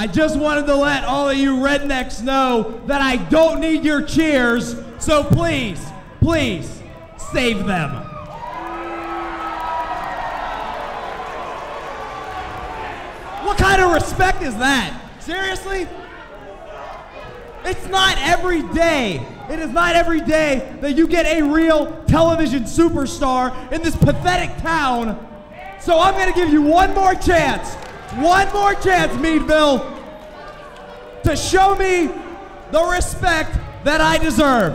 I just wanted to let all of you rednecks know that I don't need your cheers, so please, please, save them. What kind of respect is that? Seriously? It's not every day. It is not every day that you get a real television superstar in this pathetic town. So I'm gonna give you one more chance, Meadville, to show me the respect that I deserve.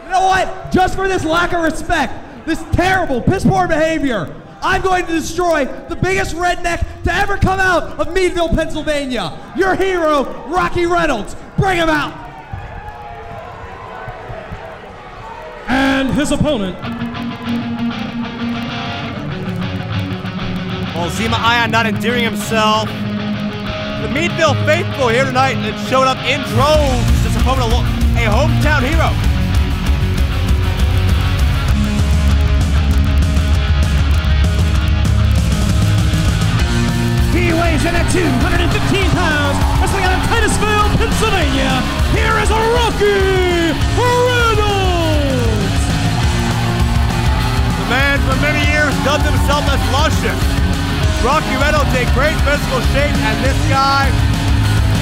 You know what? Just for this lack of respect, this terrible, piss-poor behavior, I'm going to destroy the biggest redneck to ever come out of Meadville, Pennsylvania. Your hero, Rocky Reynolds. Bring him out. And his opponent. Well, Zima Ion not endearing himself. The Meadville faithful here tonight that showed up in droves. His opponent, a hometown hero. He weighs in at 215 pounds, wrestling out of Titusville, Pennsylvania. Here is Rocky Reynolds. The man for many years dubbed himself as Luscious. Rocky Reynolds in great physical shape, and this guy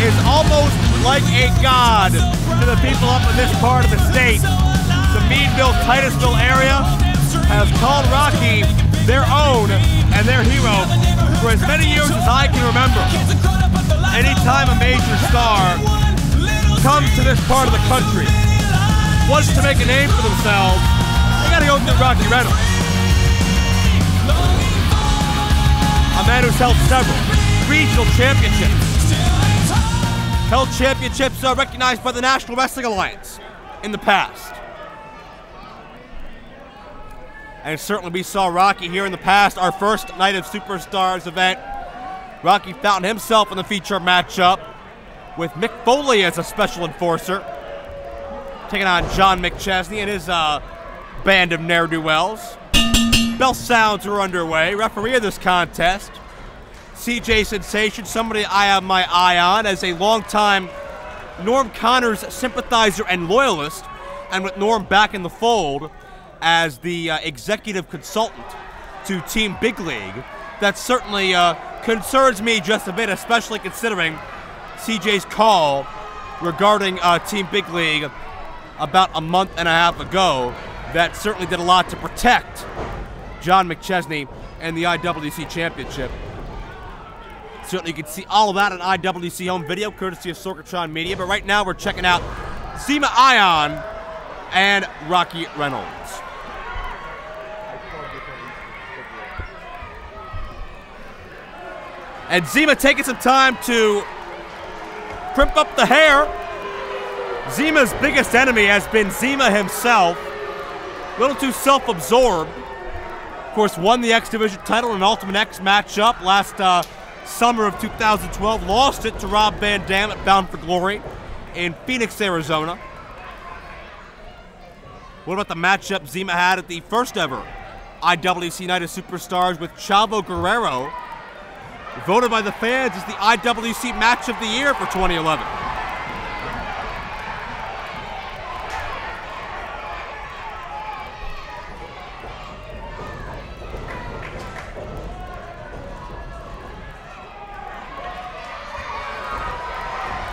is almost like a god to the people up in this part of the state. The Meadville, Titusville area has called Rocky their own and their hero for as many years as I can remember. Anytime a major star comes to this part of the country, wants to make a name for themselves, they gotta go through Rocky Reynolds. A man who's held several regional championships. Held championships recognized by the National Wrestling Alliance in the past. And certainly we saw Rocky here in the past, our first Night of Superstars event. Rocky found himself in the feature matchup with Mick Foley as a special enforcer, taking on John McChesney and his band of ne'er-do-wells. Bell sounds are underway. Referee of this contest, CJ Sensation, somebody I have my eye on as a longtime Norm Connors sympathizer and loyalist, and with Norm back in the fold as the executive consultant to Team Big League. That certainly concerns me just a bit, especially considering CJ's call regarding Team Big League about a month and a half ago. That certainly did a lot to protect John McChesney and the IWC Championship. Certainly you can see all of that on IWC home video, courtesy of Sorgatron Media, but right now we're checking out Zima Ion and Rocky Reynolds. And Zima taking some time to crimp up the hair. Zima's biggest enemy has been Zima himself. A little too self-absorbed. Of course, won the X Division title in an Ultimate X matchup last summer of 2012. Lost it to Rob Van Dam at Bound for Glory in Phoenix, Arizona. What about the matchup Zima had at the first ever IWC Night of Superstars with Chavo Guerrero, voted by the fans as the IWC Match of the Year for 2011.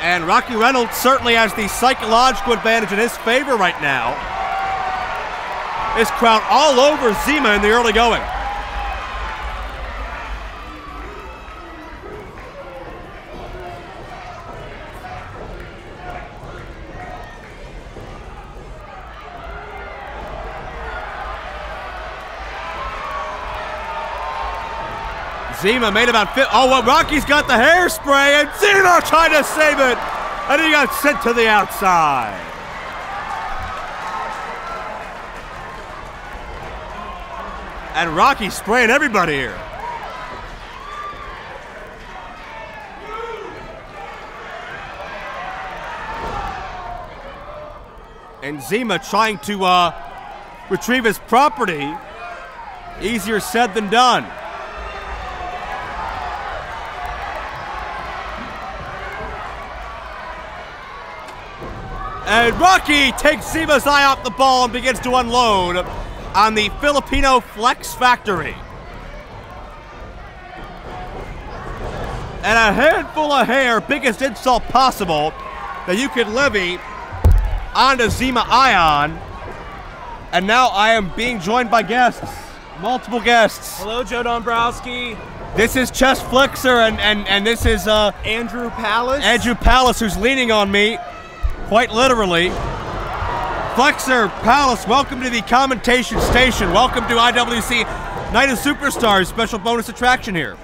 And Rocky Reynolds certainly has the psychological advantage in his favor right now. This crowd all over Zima in the early going. Zima made about well, Rocky's got the hairspray, and Zima trying to save it, and he got sent to the outside. And Rocky spraying everybody here. And Zima trying to retrieve his property. Easier said than done. And Rocky takes Zima's eye off the ball and begins to unload on the Filipino Flex Factory. And a handful of hair, biggest insult possible that you could levy onto Zima Ion. And now I am being joined by guests, multiple guests. Hello, Joe Dombrowski. This is Chess Flexor, and this is Andrew Palace. Andrew Palace, who's leaning on me, quite literally. Flexor, Palace, welcome to the commentation station. Welcome to IWC Night of Superstars, special bonus attraction here.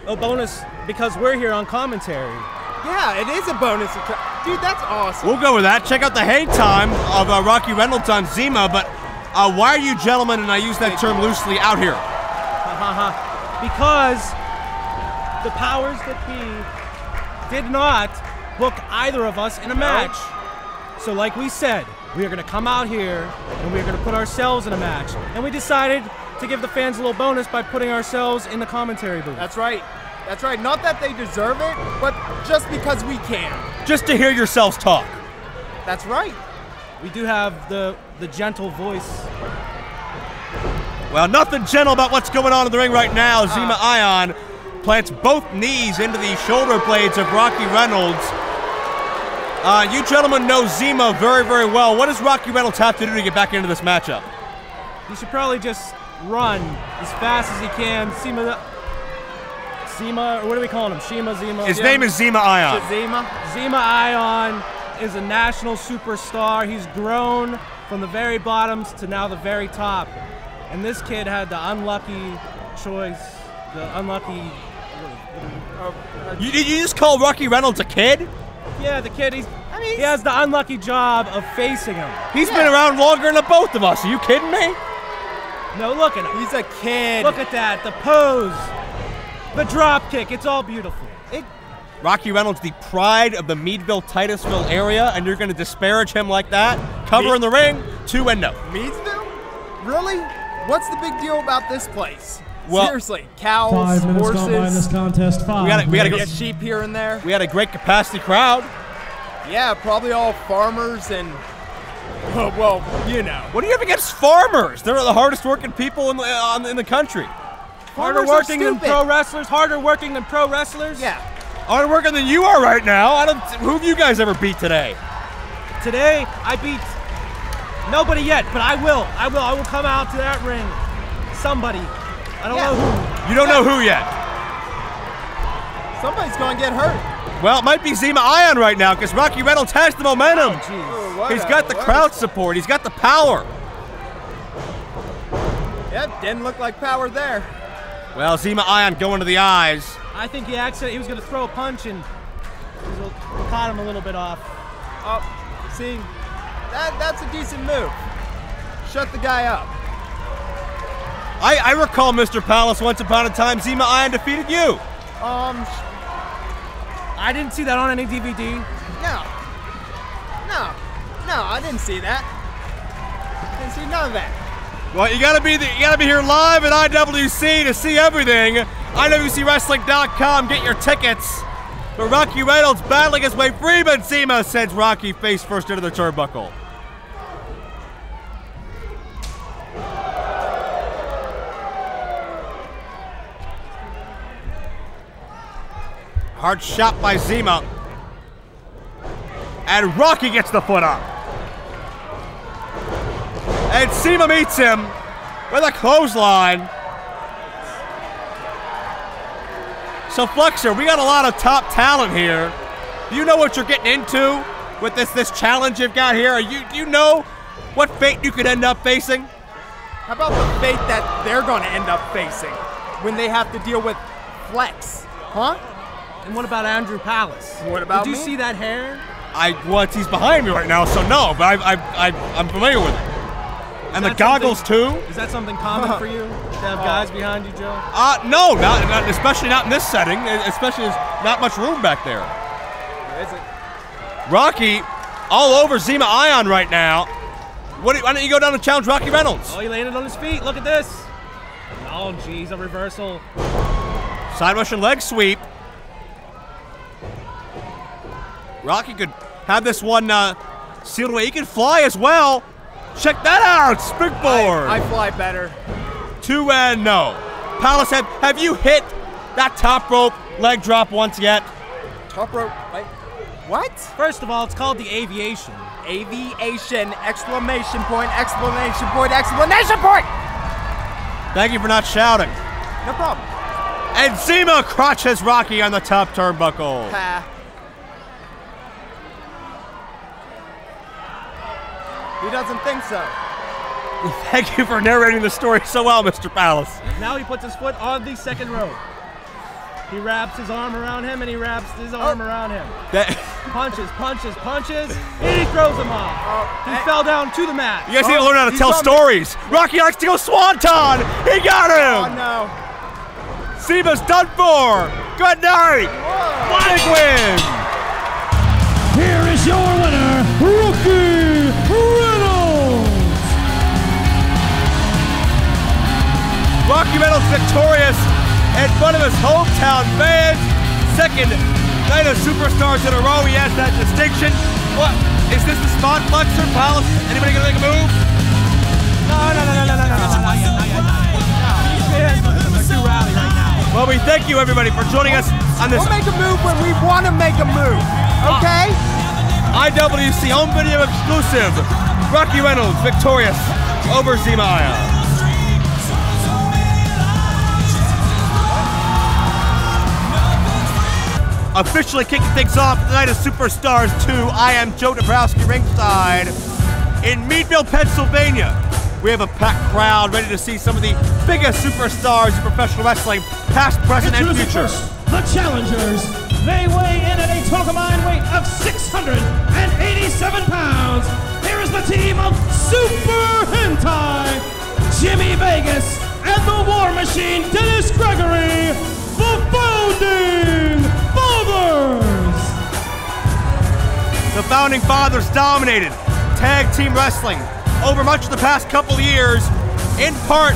A bonus because we're here on commentary. Yeah, it is a bonus. Dude, that's awesome. We'll go with that. Check out the hang time of Rocky Reynolds on Zima, but why are you gentlemen, and I use that term loosely, out here? Because the powers that be did not book either of us in a match. So like we said, we are going to come out here and we're going to put ourselves in a match. And we decided to give the fans a little bonus by putting ourselves in the commentary booth. That's right. That's right. Not that they deserve it, but just because we can. Just to hear yourselves talk. That's right. We do have the gentle voice. Well, nothing gentle about what's going on in the ring right now. Zima Ion plants both knees into the shoulder blades of Rocky Reynolds. You gentlemen know Zima very, very well. What does Rocky Reynolds have to do to get back into this matchup? He should probably just run as fast as he can. Zima, or what are we calling him? Zima? His name is Zima Ion. Zima Ion is a national superstar. He's grown from the very bottoms to now the very top. And this kid had the unlucky choice, the unlucky... You just call Rocky Reynolds a kid? Yeah, the kid, he has the unlucky job of facing him. He's been around longer than both of us. Are you kidding me? No, look at him. He's a kid. Look at that, the pose, the drop kick, it's all beautiful. Rocky Reynolds, the pride of the Meadville, Titusville area, and you're going to disparage him like that? Cover in the ring, 2-0. Meadsville? Really? What's the big deal about this place? Well, seriously, cows, 5 minutes horses. gone by in this contest. We gotta Maybe go. a sheep here and there. We had a great capacity crowd. Yeah, probably all farmers and, well, you know. What do you have against farmers? They're the hardest working people in the country. Harder working than pro wrestlers? Harder working than pro wrestlers? Yeah. Harder working than you are right now. Who have you guys ever beat today? Today, I beat nobody yet, but I will. I will come out to that ring. Somebody. I don't know who. You don't know who yet? Somebody's going to get hurt. Well, it might be Zima Ion right now because Rocky Reynolds has the momentum. He's got the crowd support. He's got the power. Yep, didn't look like power there. Well, Zima Ion going to the eyes. I think he was going to throw a punch and caught him a little bit off. Oh, see, that's a decent move. Shut the guy up. I recall, Mr. Palace, once upon a time, Zima Ion defeated you. I didn't see that on any DVD. No, I didn't see that. Didn't see none of that. Well, you gotta be here live at IWC to see everything. IWCWrestling.com. Get your tickets. But Rocky Reynolds battling his way free, but Zima sends Rocky face first into the turnbuckle. Hard shot by Zima. And Rocky gets the foot up. And Zima meets him with a clothesline. So Flexor, we got a lot of top talent here. Do you know what you're getting into with this challenge you've got here? Do you know what fate you could end up facing? How about the fate that they're going to end up facing when they have to deal with Flex? Huh? And what about Andrew Palace? What about Did you me? see that hair? He's behind me right now, so no, but I'm familiar with it. And the goggles too. Is that something common for you to have guys behind you, Joe? No, not especially not in this setting. Especially there's not much room back there. Is it? Rocky all over Zima Ion right now. Why don't you go down and challenge Rocky Reynolds? Oh, he landed on his feet. Look at this. Oh, geez, a reversal. Side Russian leg sweep. Rocky could have this one sealed away. He can fly as well. Check that out, springboard. I fly better. 2 and no. Palace, have you hit that top rope leg drop once yet? Top rope. Wait, what? First of all, it's called the aviation. Aviation! Exclamation point! Exclamation point! Exclamation point! Thank you for not shouting. No problem. And Zima crotches Rocky on the top turnbuckle. Ha. He doesn't think so. Thank you for narrating the story so well, Mr. Palace. Now he puts his foot on the second rope. He wraps his arm around him, and he wraps his arm around him. Punches, punches, punches, and he throws him off. He fell down to the mat. You guys need to learn how to tell stories. Rocky likes to go swanton. He got him. Oh, no. Zima's done for. Good night. Big win. Here is your winner, Rocky Reynolds. Rocky Reynolds victorious in front of his hometown fans. Second night of Superstars in a row. He has that distinction. What? Is this the spot, Flexor, Palace? Anybody gonna make a move? Too rowdy right now. Well, we thank you, everybody, for joining us on this We'll make a move when we want to make a move, okay? IWC home video exclusive. Rocky Reynolds victorious over Zima Ion. Officially kicking things off tonight of Superstars 2. I am Joe Dabrowski ringside in Meadville, Pennsylvania. We have a packed crowd ready to see some of the biggest superstars in professional wrestling, past, present, and future. The challengers, they weigh in at a total combined weight of 687 pounds. Here is the team of Super Hentai, Jimmy Vegas, and the War Machine, Dennis Gregory, the Founding Fathers. The Founding Fathers dominated tag team wrestling over much of the past couple of years, in part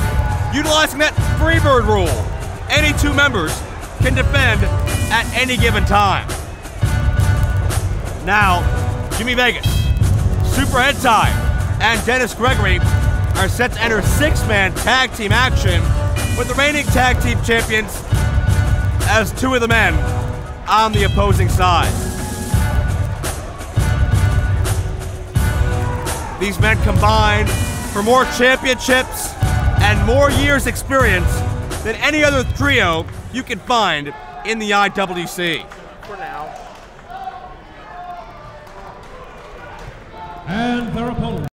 utilizing that Freebird rule. Any 2 members can defend at any given time. Now, Jimmy Vegas, Super Hentai, and Dennis Gregory are set to enter 6-man tag team action with the reigning tag team champions as 2 of the men on the opposing side. These men combined for more championships and more years experience than any other trio you can find in the IWC. For now. And their opponent.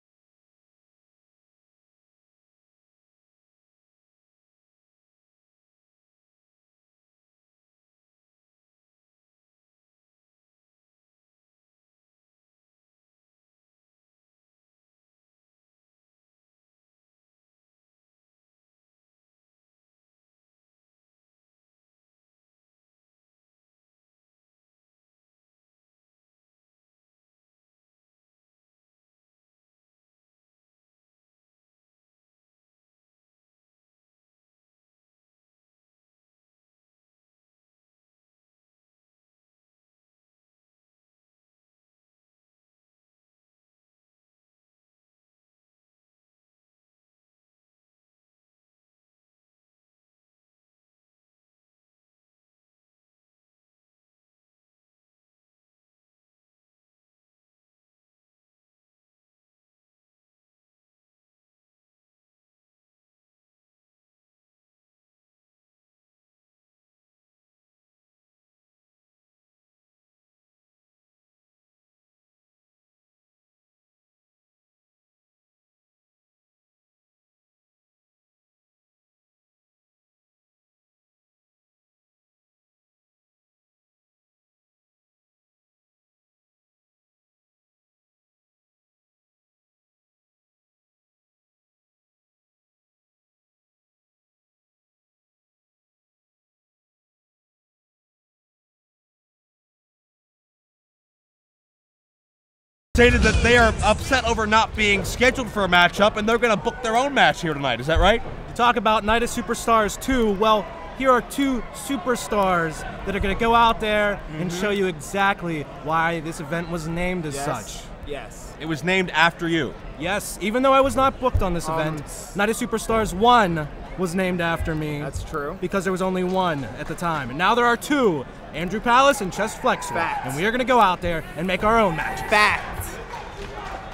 stated that they are upset over not being scheduled for a matchup, and they're going to book their own match here tonight. Is that right? You talk about Night of Superstars 2. Well, here are 2 superstars that are going to go out there and show you exactly why this event was named as such. Yes. It was named after you. Yes, even though I was not booked on this event, Night of Superstars 1 was named after me. That's true. Because there was only 1 at the time. And now there are 2, Andrew Palace and Chess Flexor. Fact. And we are going to go out there and make our own matches. Fact.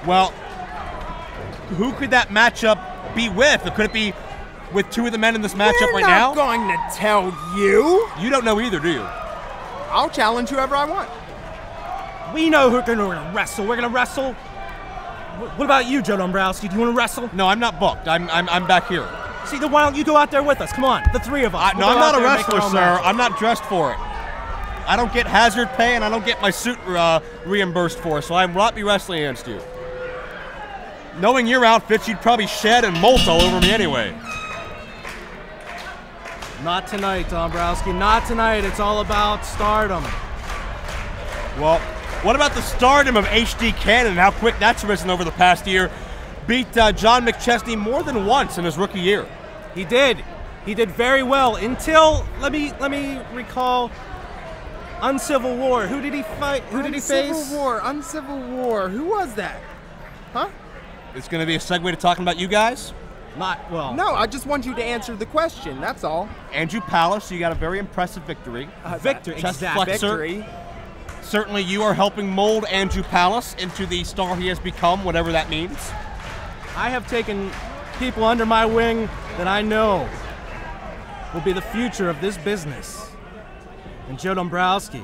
Well, who could that matchup be with? Or could it be with 2 of the men in this matchup right now? I'm not going to tell you. You don't know either, do you? I'll challenge whoever I want. We know who we're going to wrestle. We're going to wrestle. What about you, Joe Dombrowski? Do you want to wrestle? No, I'm not booked. I'm back here. See, then why don't you go out there with us? Come on, the 3 of us. No, I'm not a wrestler, sir. I'm not dressed for it. I don't get hazard pay, and I don't get my suit reimbursed for, so I will not be wrestling against you. Knowing your outfits, you'd probably shed and molt all over me anyway. Not tonight, Dombrowski. Not tonight. It's all about stardom. Well, what about the stardom of HD Cannon and how quick that's risen over the past year? Beat John McChesney more than once in his rookie year. He did. He did very well until, let me recall, Uncivil War. Who did he fight? Who did he face? Uncivil War. Who was that? Huh? It's going to be a segue to talking about you guys. Not, well. No, I just want you to answer the question. That's all. Andrew Palace, you got a very impressive victory. Victory. Chest Exactly. flexor. Victory. Certainly you are helping mold Andrew Palace into the star he has become, whatever that means. I have taken people under my wing that I know will be the future of this business. And Joe Dombrowski,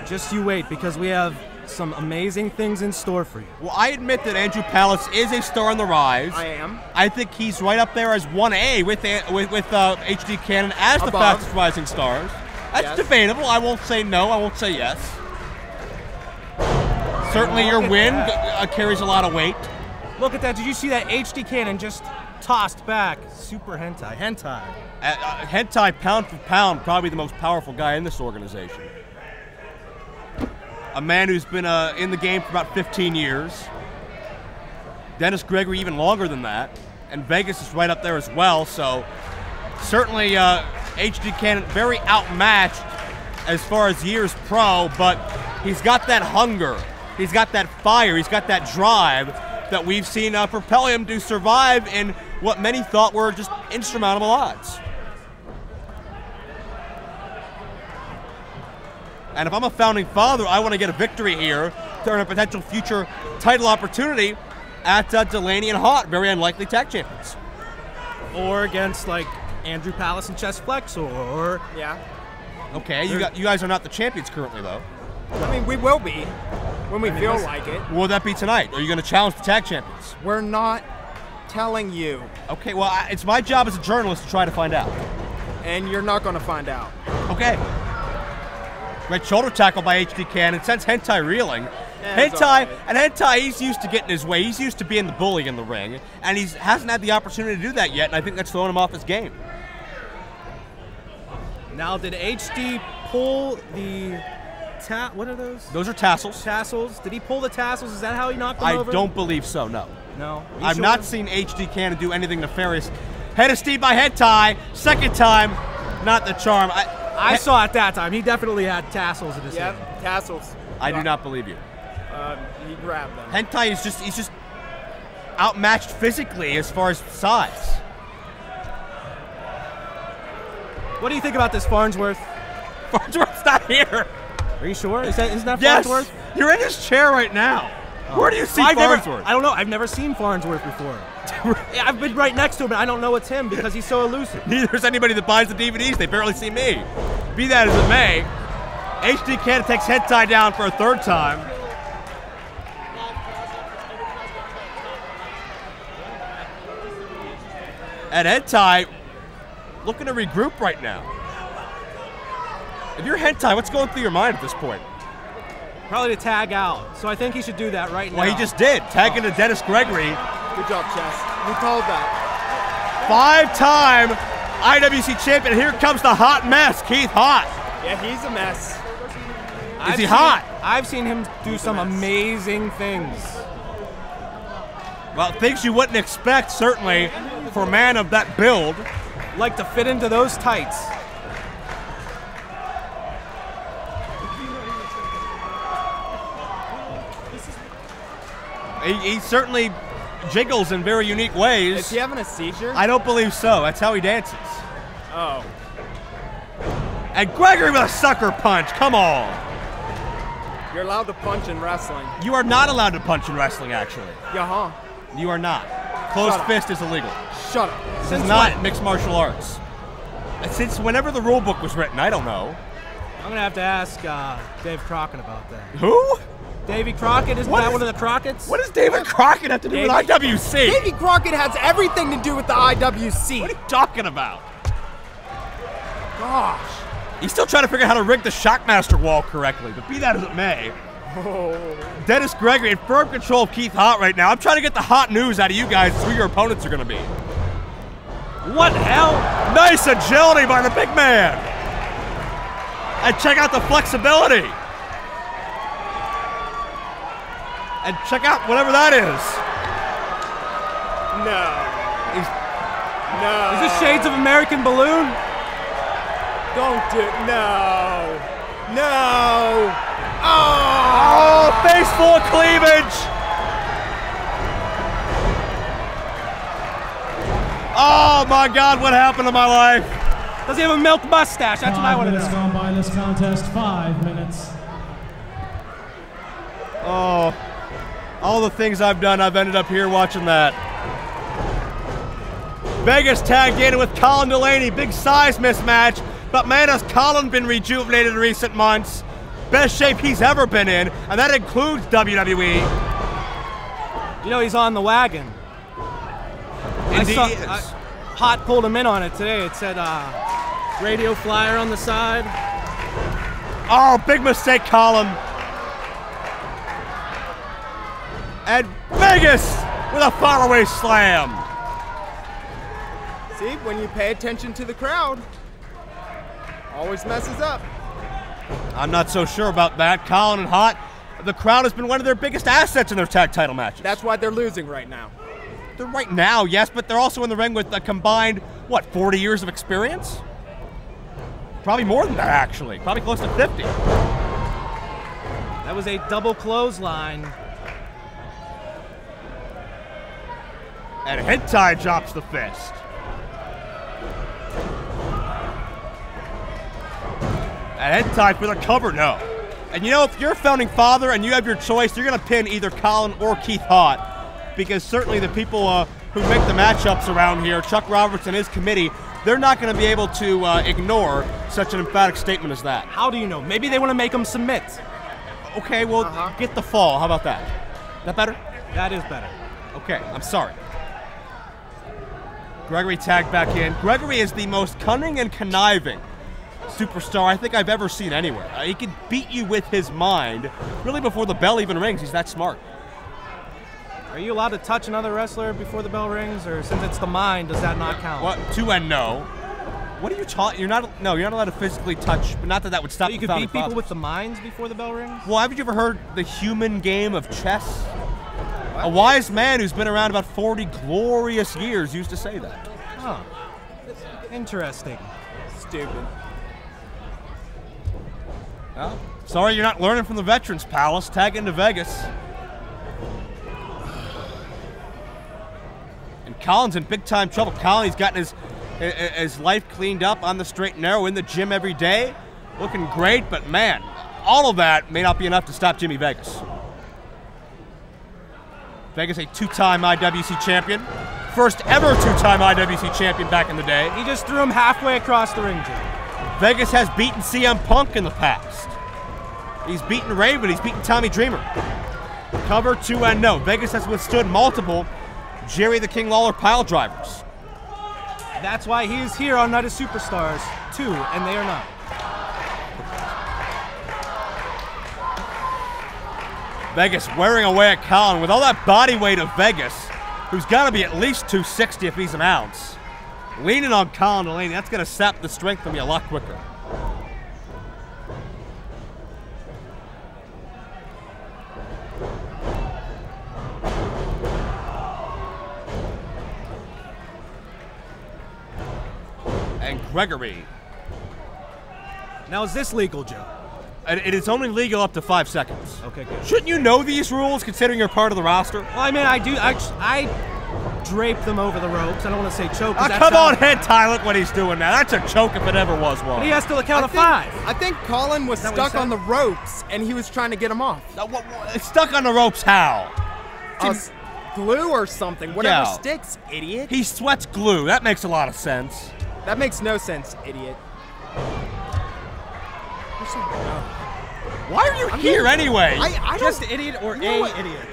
just you wait, because we have some amazing things in store for you. Well, I admit that Andrew Palace is a star on the rise. I am. I think he's right up there as 1A with HD Cannon as the Above. fastest rising stars. That's Yes. debatable. I won't say no. I won't say yes. Certainly your win carries a lot of weight. Look at that. Did you see that HD Cannon just tossed back? Super hentai. Hentai. Hentai, pound for pound, probably the most powerful guy in this organization. A man who's been in the game for about 15 years. Dennis Gregory even longer than that. And Vegas is right up there as well, so certainly HD Cannon very outmatched as far as years pro, but he's got that hunger, he's got that fire, he's got that drive that we've seen propel him to survive in what many thought were just insurmountable odds. And if I'm a founding father, I want to get a victory here to earn a potential future title opportunity at Delaney and Haught, very unlikely tag champions. Or against, like, Andrew Palace and Chess Flexor, or... Yeah. Okay, you guys are not the champions currently, though. I mean, we will be when we feel like it. Will that be tonight? Are you going to challenge the tag champions? We're not telling you. Okay, well, it's my job as a journalist to try to find out. And you're not going to find out. Okay. Great shoulder tackle by HD Cannon. Sends Hentai reeling. It's all right. Hentai, he's used to getting his way. He's used to being the bully in the ring. And he hasn't had the opportunity to do that yet, and I think that's throwing him off his game. Now, did HD pull the... what are those? Those are tassels. Tassels. Did he pull the tassels? Is that how he knocked them over? I don't believe so, no. No? Are you I've sure? not seen HD Cannon do anything nefarious. Head of steam by Hentai. Second time, not the charm. I saw it that time. He definitely had tassels in his hand. Yep, tassels. I do not believe you. He grabbed them. Hentai is he's just outmatched physically as far as size. What do you think about this, Farnsworth? Farnsworth's not here. Are you sure? Isn't that Yes, Farnsworth? you're in his chair right now. Where do you see I Farnsworth? don't know. I've never seen Farnsworth before. I've been right next to him, but I don't know it's him because he's so elusive. Neither is anybody that buys the DVDs. They barely see me. Be that as it may, HD Cannon takes Hentai down for a third time. And Hentai looking to regroup right now. If you're Hentai, what's going through your mind at this point? Probably to tag out. So I think he should do that right now. Well, he just did, tagging to Dennis Gregory. Good job, Chess. We called that. 5-time IWC champion. Here comes the hot mess, Keith Haught. Yeah, he's a mess. Is he hot? I've seen him do some amazing things. Well, things you wouldn't expect, certainly, for a man of that build. Like to fit into those tights. He certainly jiggles in very unique ways. Is he having a seizure? I don't believe so. That's how he dances. Oh. And Gregory with a sucker punch. Come on. You're allowed to punch in wrestling. You are not allowed to punch in wrestling, actually. Yeah, huh? You are not. Closed Shut up. fist is illegal. Shut up. This is not mixed martial arts. Since whenever the rule book was written, I don't know. I'm going to have to ask Dave Crockett about that. Who? Davy Crockett? Isn't that one of the Crockett's? What does David Crockett have to do with IWC? Davy Crockett has everything to do with the IWC. What are you talking about? Gosh. He's still trying to figure out how to rig the Shockmaster wall correctly, but be that as it may. Oh. Dennis Gregory in firm control of Keith Haught right now. I'm trying to get the hot news out of you guys as who your opponents are going to be. What the hell? Nice agility by the big man. And check out the flexibility. And check out whatever that is. No. No. Is this Shades of American Balloon? Don't do it. No. No. Oh, face full of cleavage. Oh my God, what happened to my life? Does he have a milk mustache? That's what I want to know. 5 minutes gone by this contest. 5 minutes. Oh, all the things I've done, I've ended up here watching that. Vegas tagged in with Colin Delaney, big size mismatch, but man, has Colin been rejuvenated in recent months. Best shape he's ever been in, and that includes WWE. You know he's on the wagon. Indy is. Haught pulled him in on it today. It said radio flyer on the side. Oh, big mistake, Colin. And Vegas with a follow-away slam. See, when you pay attention to the crowd, always messes up. I'm not so sure about that. Colin and Haught, the crowd has been one of their biggest assets in their tag title matches. That's why they're losing right now. They're right now, yes, but they're also in the ring with a combined, what, 40 years of experience? Probably more than that, actually. Probably close to 50. That was a double clothesline. And Hentai drops the fist. And Hentai for the cover, no. And you know, if you're a founding father and you have your choice, you're going to pin either Colin or Keith Haught, because certainly the people who make the matchups around here, Chuck Roberts and his committee, they're not going to be able to ignore such an emphatic statement as that. How do you know? Maybe they want to make him submit. Okay, well, get the fall. How about that? That better? That is better. Okay, I'm sorry. Gregory tagged back in. Gregory is the most cunning and conniving superstar I think I've ever seen anywhere. He can beat you with his mind, really before the bell even rings. He's that smart. Are you allowed to touch another wrestler before the bell rings, or since it's the mind, does that not count? What? To and no. What are you talking? You're not. No, you're not allowed to physically touch. But not that that would stop. So you the could founding beat people fathers. with the minds before the bell rings? Well, haven't you ever heard the human game of chess? What? A wise man who's been around about 40 glorious years used to say that. Huh. Interesting. Stupid. Well, sorry you're not learning from the Veterans Palace. Tag into Vegas. And Colin's in big time trouble. Colin, he's gotten his life cleaned up on the straight and narrow, in the gym every day. Looking great, but man, all of that may not be enough to stop Jimmy Vegas. Vegas, a two-time IWC champion. First ever two-time IWC champion back in the day. He just threw him halfway across the ring, Jim. Vegas has beaten CM Punk in the past. He's beaten Raven, he's beaten Tommy Dreamer. Cover, 2 and no. Vegas has withstood multiple Jerry the King Lawler pile drivers. That's why he is here on Night of Superstars, too, and they are not. Vegas wearing away at Colin with all that body weight of Vegas, who's got to be at least 260 if he's an ounce. Leaning on Colin Delaney, that's going to sap the strength from you a lot quicker. And Gregory. Now, is this legal, Joe? And it is only legal up to 5 seconds. Okay, good. Shouldn't you know these rules, considering you're part of the roster? Well, I mean, I drape them over the ropes. I don't want to say choke. Come on, Hentai, look what he's doing now. That's a choke if it ever was one. But he has to count to 5. I think Colin was stuck on the ropes, and he was trying to get him off. Stuck on the ropes how? Glue or something. Whatever Yeah. sticks, idiot. He sweats glue. That makes a lot of sense. That makes no sense, idiot. Why are you here anyway? I Just don't... idiot or know what? idiot?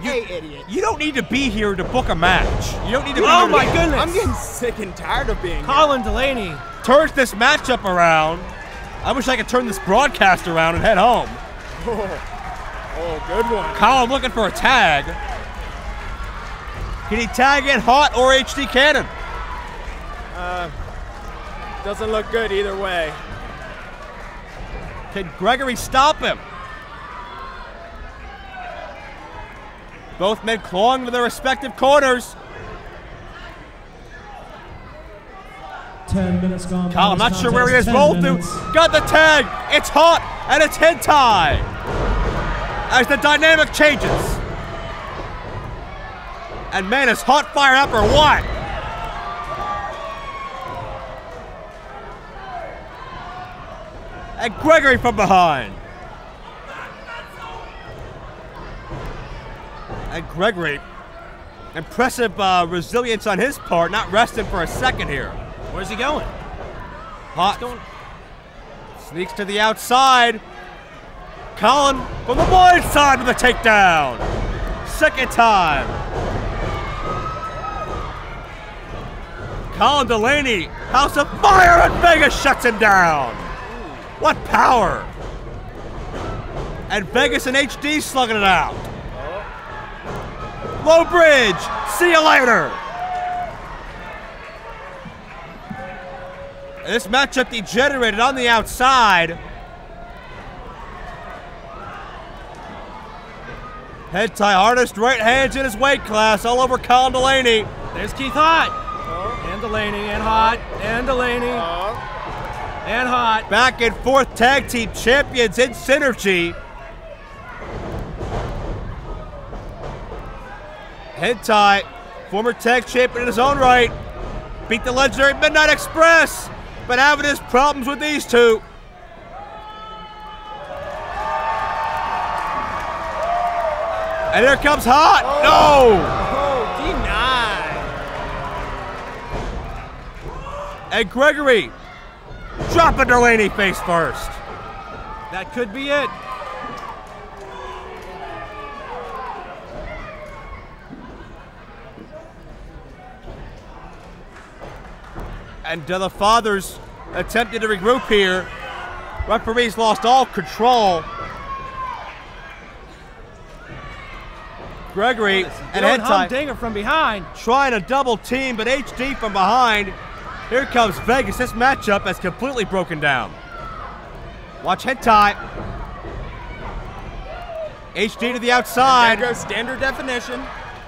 Idiot. You don't need to be here to book a match. You don't need to be Oh here my to goodness! I'm getting sick and tired of being Colin Delaney. turn this matchup around. I wish I could turn this broadcast around and head home. Oh, good one. Colin looking for a tag. Can he tag in Haught or HD Cannon? Doesn't look good either way. Can Gregory stop him? Both men clawing to their respective corners. 10 minutes gone. Colin, I'm not sure where he is. 10 Rolled through. minutes. Got the tag. It's Haught and it's Hentai. As the dynamic changes. And man, is Haught fired up or what? And Gregory from behind. And Gregory, impressive resilience on his part, not resting for a second here. Where's he going? Haught sneaks to the outside. Colin from the boys' side with a takedown. Second time. Colin Delaney, House of Fire, and Vega shuts him down. What power! And Vegas and HD slugging it out. Low bridge. See you later. And this matchup degenerated on the outside. Hentai artist, right hands in his weight class, all over Colin Delaney. There's Keith Haught. And Delaney, and Haught, and Delaney, and Haught. Back and forth tag team champions in synergy. Hentai, former tag champion in his own right, beat the legendary Midnight Express, but having his problems with these two. And here comes Haught. No! Oh, denied. And Gregory dropping Delaney face first. That could be it. And the fathers attempted to regroup here. Referees lost all control. Gregory and Hentai Humdinger from behind. trying to double team, but HD from behind. Here comes Vegas. This matchup has completely broken down. Watch Hentai. HD to the outside. There goes standard definition.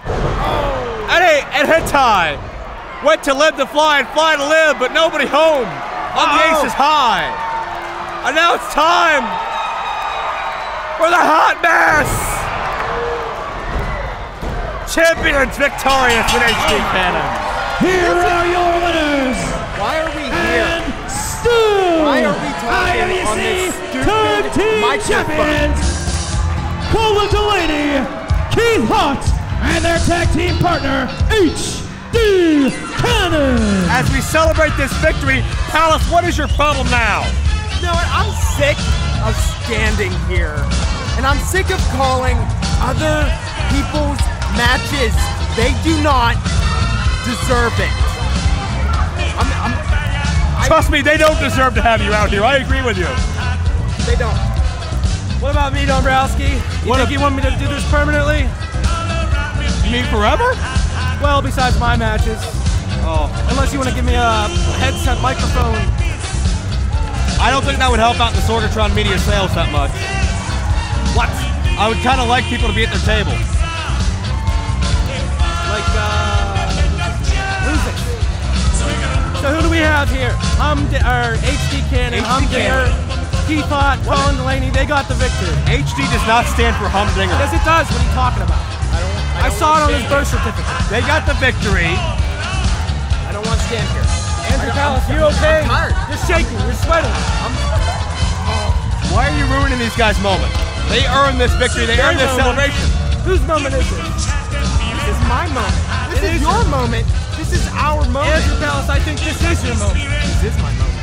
And Hentai went to live to fly and fly to live, but nobody home on the aces high. And now it's time for the hot mess. Champions victorious with HD Cannon. Here are your winners. Why are we here? And still Why are we talking on IWC this Tag stupid Team microphone? Champions, Colin Delaney, Keith Haught, and their tag team partner, HD Cannon. As we celebrate this victory, Palace, what is your problem now? You know what? I'm sick of standing here. And I'm sick of calling other people's matches. They do not deserve it. Trust me, they don't deserve to have you out here. I agree with you. They don't. What about me, Dombrowski? You think you want me to do this permanently? You mean forever? Well, besides my matches. Oh, Unless you want to give me a headset microphone. I don't think that would help out the Sorgatron media sales that much. What? I would kind of like people to be at their table. Like, who's it? So who do we have here? HD Cannon, Humdinger, Keith Haught, Colin, Delaney, they got the victory. HD does not stand for Humdinger. Yes, it does. What are you talking about? I saw it on his birth certificate. They got the victory. I don't want to stand here. Andrew Palace, you okay? I'm tired. You're shaking. You're sweating. Why are you ruining these guys' moment? They earned this victory. They earned this celebration. Whose moment is it? This is my moment. This is your moment. This is our moment. Andrew Palace, I think this is your moment. This is my moment.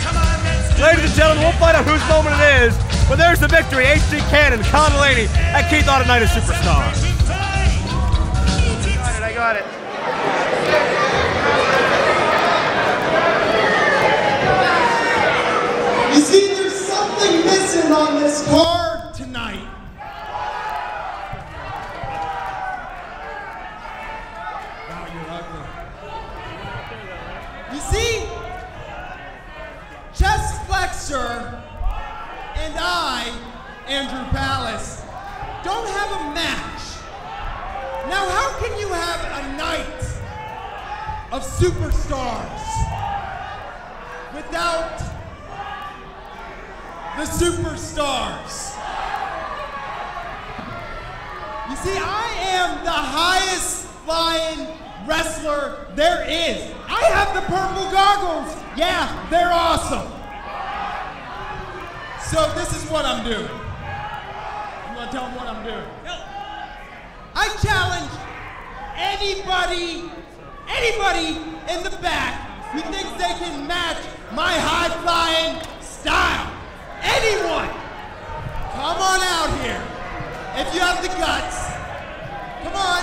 Ladies and gentlemen, we'll find out whose moment it is. But there's the victory. HD Cannon, Colin Delaney, and Keith Haught Night of Superstars. I got it. You see, there's something missing on this card tonight. Wow, you're ugly. You see, Chess Flexor and I, Andrew Palace, don't have a match. Now, how can you have a night of superstars without the superstars? You see, I am the highest flying wrestler there is. I have the purple goggles. Yeah, they're awesome. So this is what I'm doing. I'm gonna tell them what I'm doing. I challenge anybody in the back who thinks they can match my high-flying style. Anyone, come on out here. If you have the guts, come on.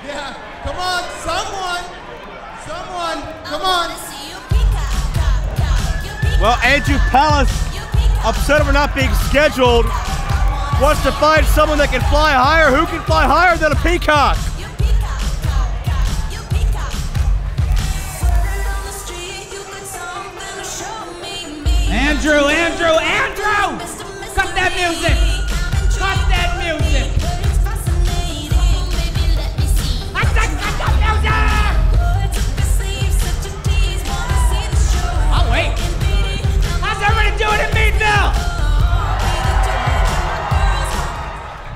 Yeah, come on, someone, come on. Well, Andrew Palace, upset over not being scheduled, wants to find someone that can fly higher. Who can fly higher than a peacock? Andrew! Cut that music! Cut that music! Cut that music! Oh, wait. How's everybody doing in Meadville?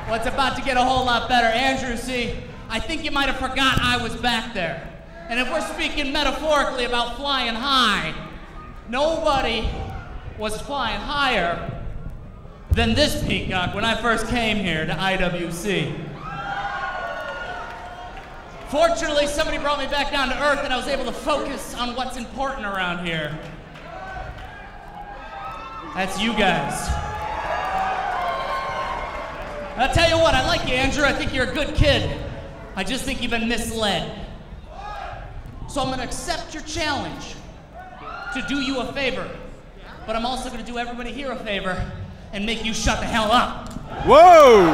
Well, it's about to get a whole lot better. Andrew, see, I think you might have forgotten I was back there. And if we're speaking metaphorically about flying high, nobody was flying higher than this peacock when I first came here to IWC. Fortunately, somebody brought me back down to earth and I was able to focus on what's important around here. That's you guys. I'll tell you what, I like you, Andrew. I think you're a good kid. I just think you've been misled. So I'm gonna accept your challenge to do you a favor. But I'm also gonna do everybody here a favor and make you shut the hell up. Whoa!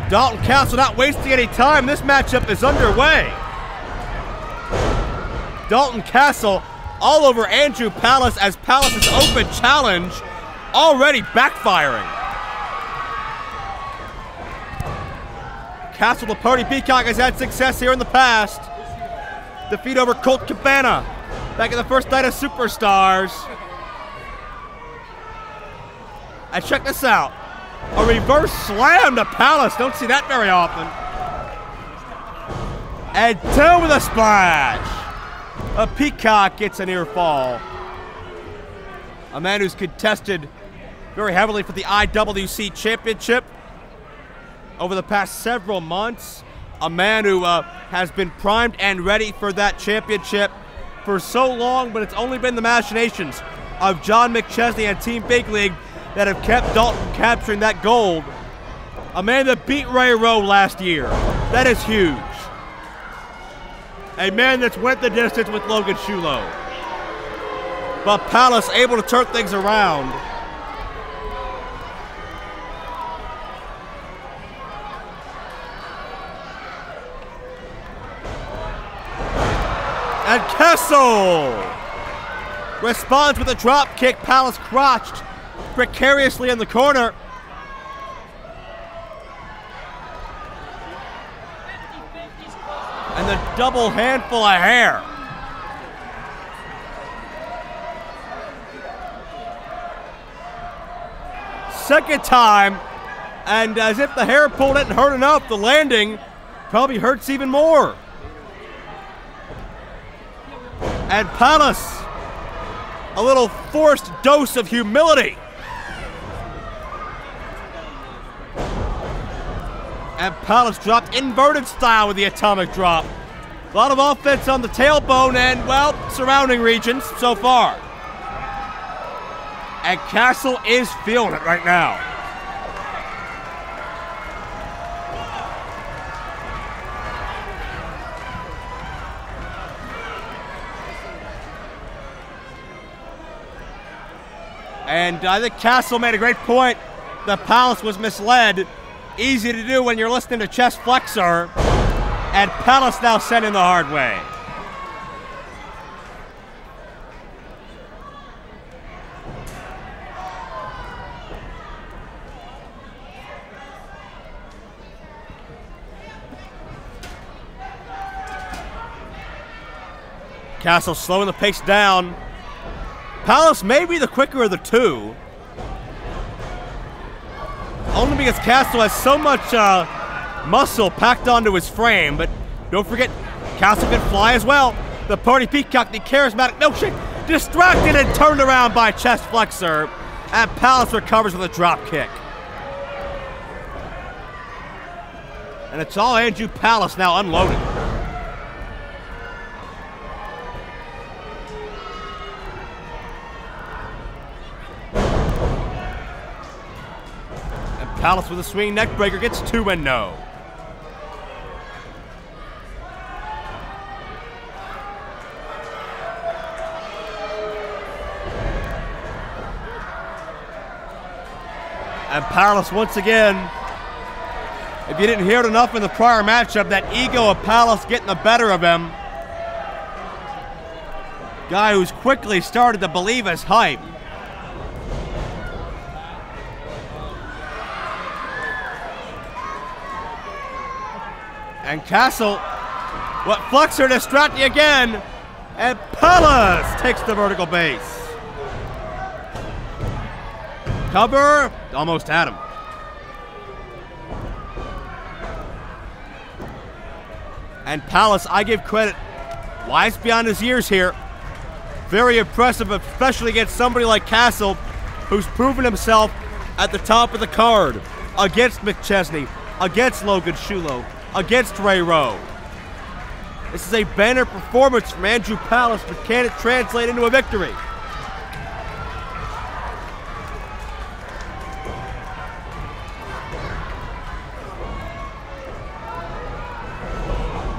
Dalton Castle not wasting any time. This matchup is underway. Dalton Castle all over Andrew Palace as Palace's open challenge already backfiring. Castle, the Party Peacock, has had success here in the past. Defeat over Colt Cabana back in the first night of Superstars. And check this out. A reverse slam to Palace. Don't see that very often. And two with a splash. A Peacock gets a near fall. A man who's contested very heavily for the IWC Championship over the past several months. A man who has been primed and ready for that championship for so long, but it's only been the machinations of John McChesney and Team Big League that have kept Dalton capturing that gold. A man that beat Ray Rowe last year. That is huge. A man that's went the distance with Logan Shulo. But Palace able to turn things around. And Kessel responds with a drop kick. Palace crotched precariously in the corner. And the double handful of hair. Second time, and as if the hair pull didn't hurt enough, the landing probably hurts even more. And Palace, a little forced dose of humility. And Palace dropped inverted style with the atomic drop. A lot of offense on the tailbone and, well, surrounding regions so far. And Castle is feeling it right now. And I think Castle made a great point. The Palace was misled. Easy to do when you're listening to Chest Flexor. And Palace now sent in the hard way. Castle slowing the pace down. Palace may be the quicker of the two. Only because Castle has so much muscle packed onto his frame, but don't forget, Castle can fly as well. The Party Peacock, the charismatic milkshake, distracted and turned around by Chest Flexor, and Palace recovers with a drop kick. And it's all Andrew Palace now unloading. Palace with a swinging neck breaker gets 2 and no. And Palace once again, if you didn't hear it enough in the prior matchup, that ego of Palace getting the better of him. Guy who's quickly started to believe his hype. And Castle, what Flexor distracting again, and Palace takes the vertical base. Cover, almost had him. And Palace, I give credit, wise beyond his years here. Very impressive, especially against somebody like Castle, who's proven himself at the top of the card against McChesney, against Logan Shulo, against Ray Rowe. This is a banner performance from Andrew Palace, but can it translate into a victory?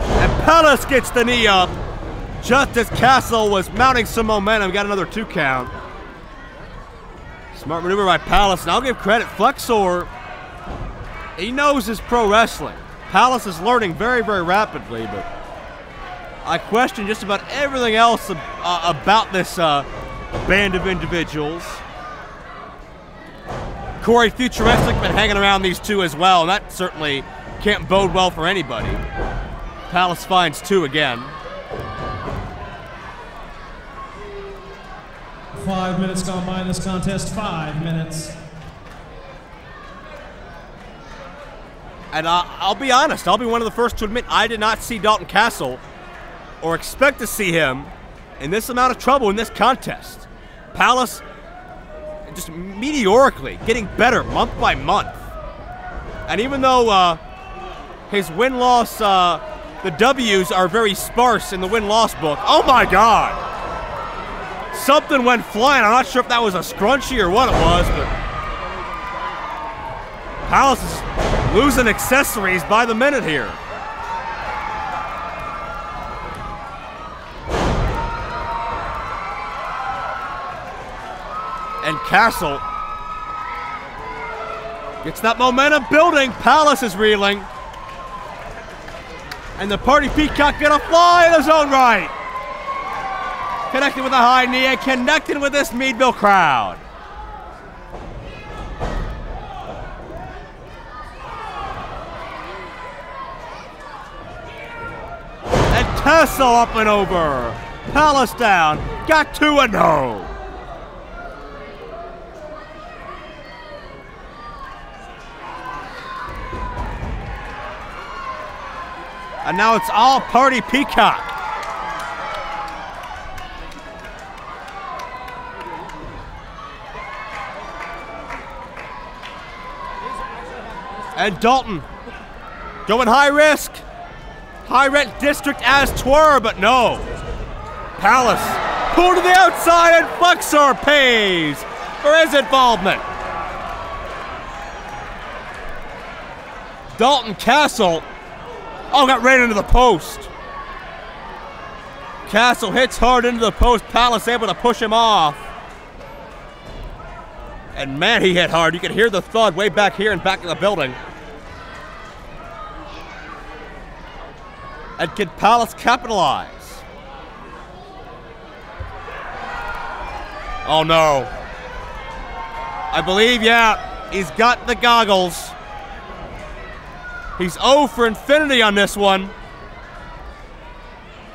And Palace gets the knee up just as Castle was mounting some momentum. Got another 2 count. Smart maneuver by Palace, and I'll give credit. Flexor, he knows his pro wrestling. Palace is learning very, very rapidly, but I question just about everything else about this band of individuals. Corey Futuristic been hanging around these two as well, and that certainly can't bode well for anybody. Palace finds 2 again. 5 minutes gone by in this contest, 5 minutes. And I'll be honest, I'll be one of the first to admit I did not see Dalton Castle or expect to see him in this amount of trouble in this contest. Palace just meteorically getting better month by month. And even though his win-loss, the W's are very sparse in the win-loss book, oh my God! Something went flying. I'm not sure if that was a scrunchie or what it was, but Palace is losing accessories by the minute here. And Castle gets that momentum building. Palace is reeling. And the Party Peacock gonna fly in his own right. Connected with a high knee and connected with this Meadville crowd. Castle up and over. Palace down. Got 2-0. And now it's all party Peacock. And Dalton going high risk. High rent district as twirl, but no. Palace pulled to the outside and Flexor pays for his involvement. Dalton Castle, oh, got right into the post. Castle hits hard into the post. Palace able to push him off. And man, he hit hard. You can hear the thud way back here and back in the building. And can Palace capitalize? Oh no. I believe, yeah, he's got the goggles. He's 0 for infinity on this one.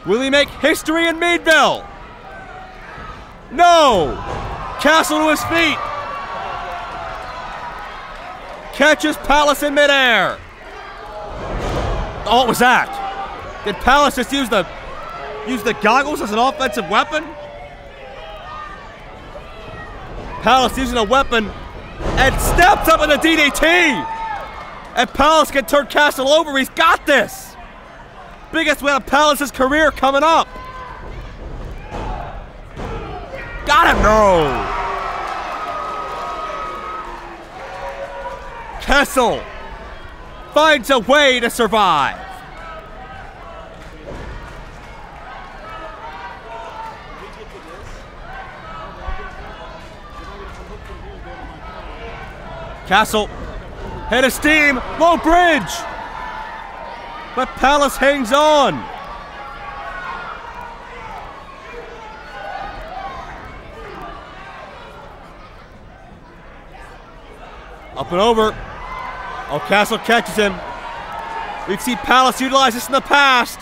Will he make history in Meadville? No! Castle to his feet. Catches Palace in midair. Oh, what was that? Did Palace just use the goggles as an offensive weapon? Palace using a weapon and steps up in the DDT. And Palace can turn Castle over. He's got this. Biggest win of Palace's career coming up. Got him, no. Castle finds a way to survive. Castle hit a steam, low bridge, but Palace hangs on. Up and over. Oh, Castle catches him. We've seen Palace utilize this in the past.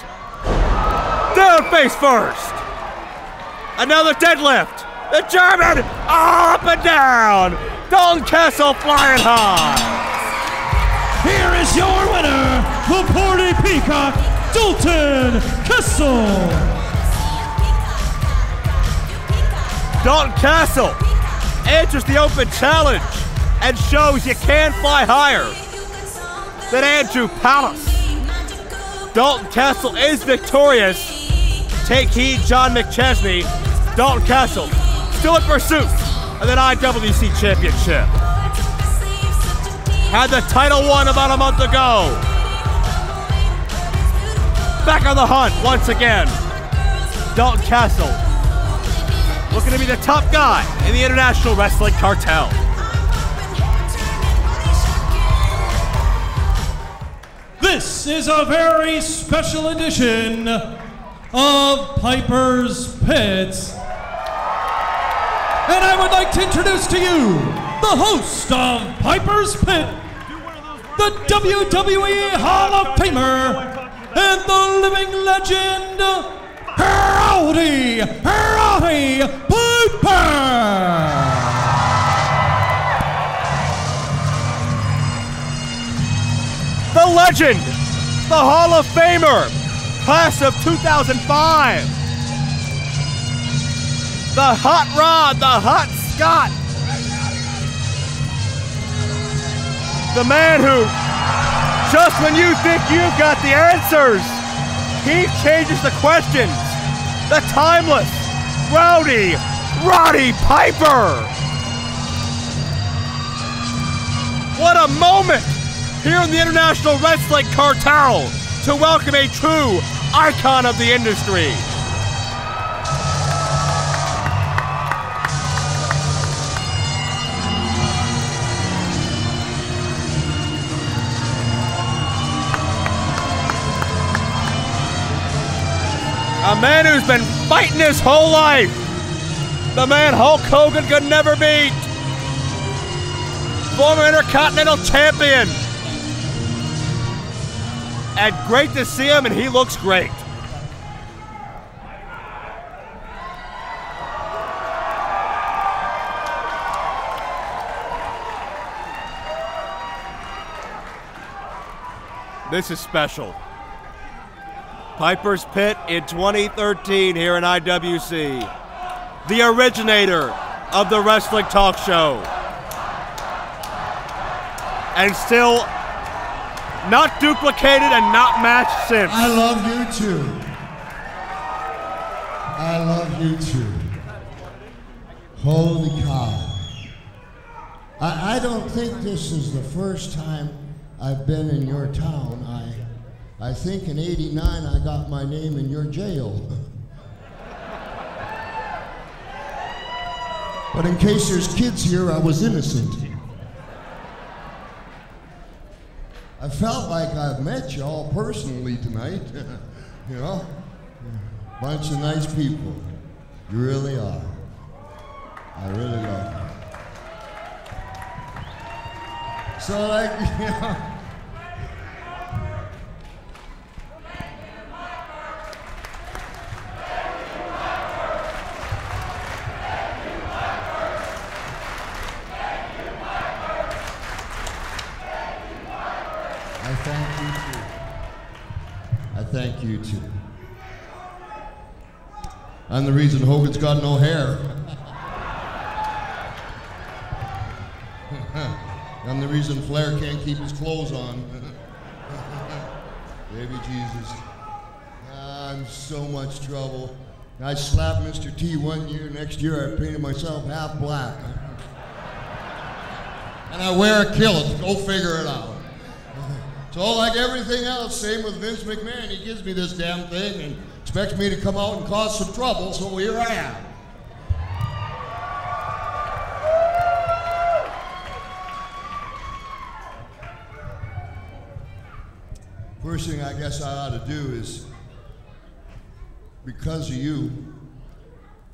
Down face first. Another deadlift. The German up and down. Dalton Castle flying high. Here is your winner, the Party Peacock, Dalton Castle. Dalton Castle enters the open challenge and shows you can fly higher than Andrew Palace. Dalton Castle is victorious. Take heed, John McChesney. Dalton Castle still in pursuit of that IWC Championship. Had the title won about a month ago. Back on the hunt once again. Dalton Castle looking to be the top guy in the International Wrestling Cartel. This is a very special edition of Piper's Pit. And I would like to introduce to you the host of Piper's Pit, the WWE Hall of Famer, and the living legend, Rowdy Piper. The legend, the Hall of Famer, class of 2005. The Hot Rod, the Hot Scott. The man who, just when you think you've got the answers, he changes the questions. The timeless, Roddy Piper. What a moment here in the International Wrestling Cartel to welcome a true icon of the industry. A man who's been fighting his whole life. The man Hulk Hogan could never beat. Former Intercontinental Champion. And great to see him, and he looks great. This is special. Piper's Pit in 2013 here in IWC. The originator of the wrestling talk show. And still not duplicated and not matched since. I love you too. I love you too. Holy cow. I don't think this is the first time I've been in your town. I think in '89 I got my name in your jail. But in case there's kids here, I was innocent. I felt like I've met you all personally tonight. You know? Bunch of nice people. You really are. I really love you. So like, you know, I thank you too. I thank you too. I'm the reason Hogan's got no hair. I'm the reason Flair can't keep his clothes on. Baby Jesus. I'm so much trouble. I slapped Mr. T one year, next year I painted myself half black. And I wear a kilt, go figure it out. So like everything else, same with Vince McMahon, he gives me this damn thing and expects me to come out and cause some trouble, so here I am. First thing I guess I ought to do is, because of you,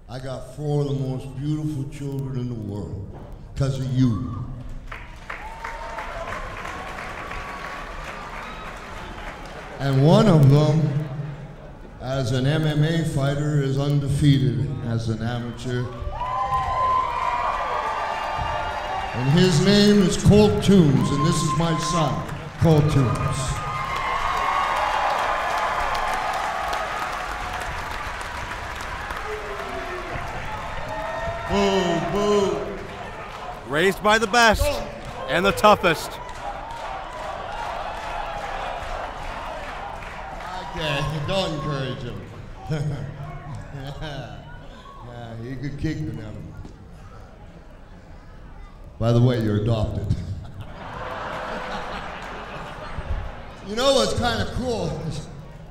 I got 4 of the most beautiful children in the world. Because of you. And one of them, as an MMA fighter, is undefeated as an amateur. And his name is Colt Toombs, and this is my son, Colt Toombs. Boo, boo. Raised by the best and the toughest. Okay, don't encourage him. Yeah, he could kick the devil. By the way, you're adopted. You know what's kind of cool?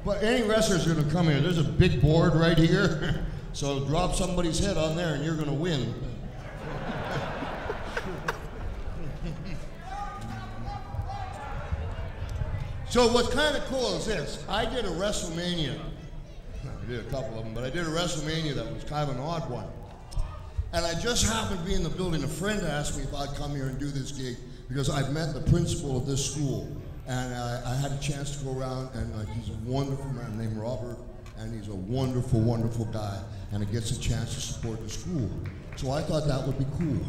But any wrestler's gonna come here. There's a big board right here. So drop somebody's head on there and you're gonna win. So what's kind of cool is this. I did a WrestleMania. I did a couple of them, but I did a WrestleMania that was kind of an odd one. And I just happened to be in the building. A friend asked me if I'd come here and do this gig because I've met the principal of this school. And I had a chance to go around, and he's a wonderful man named Robert, and he's a wonderful, wonderful guy, and he gets a chance to support the school. So I thought that would be cool.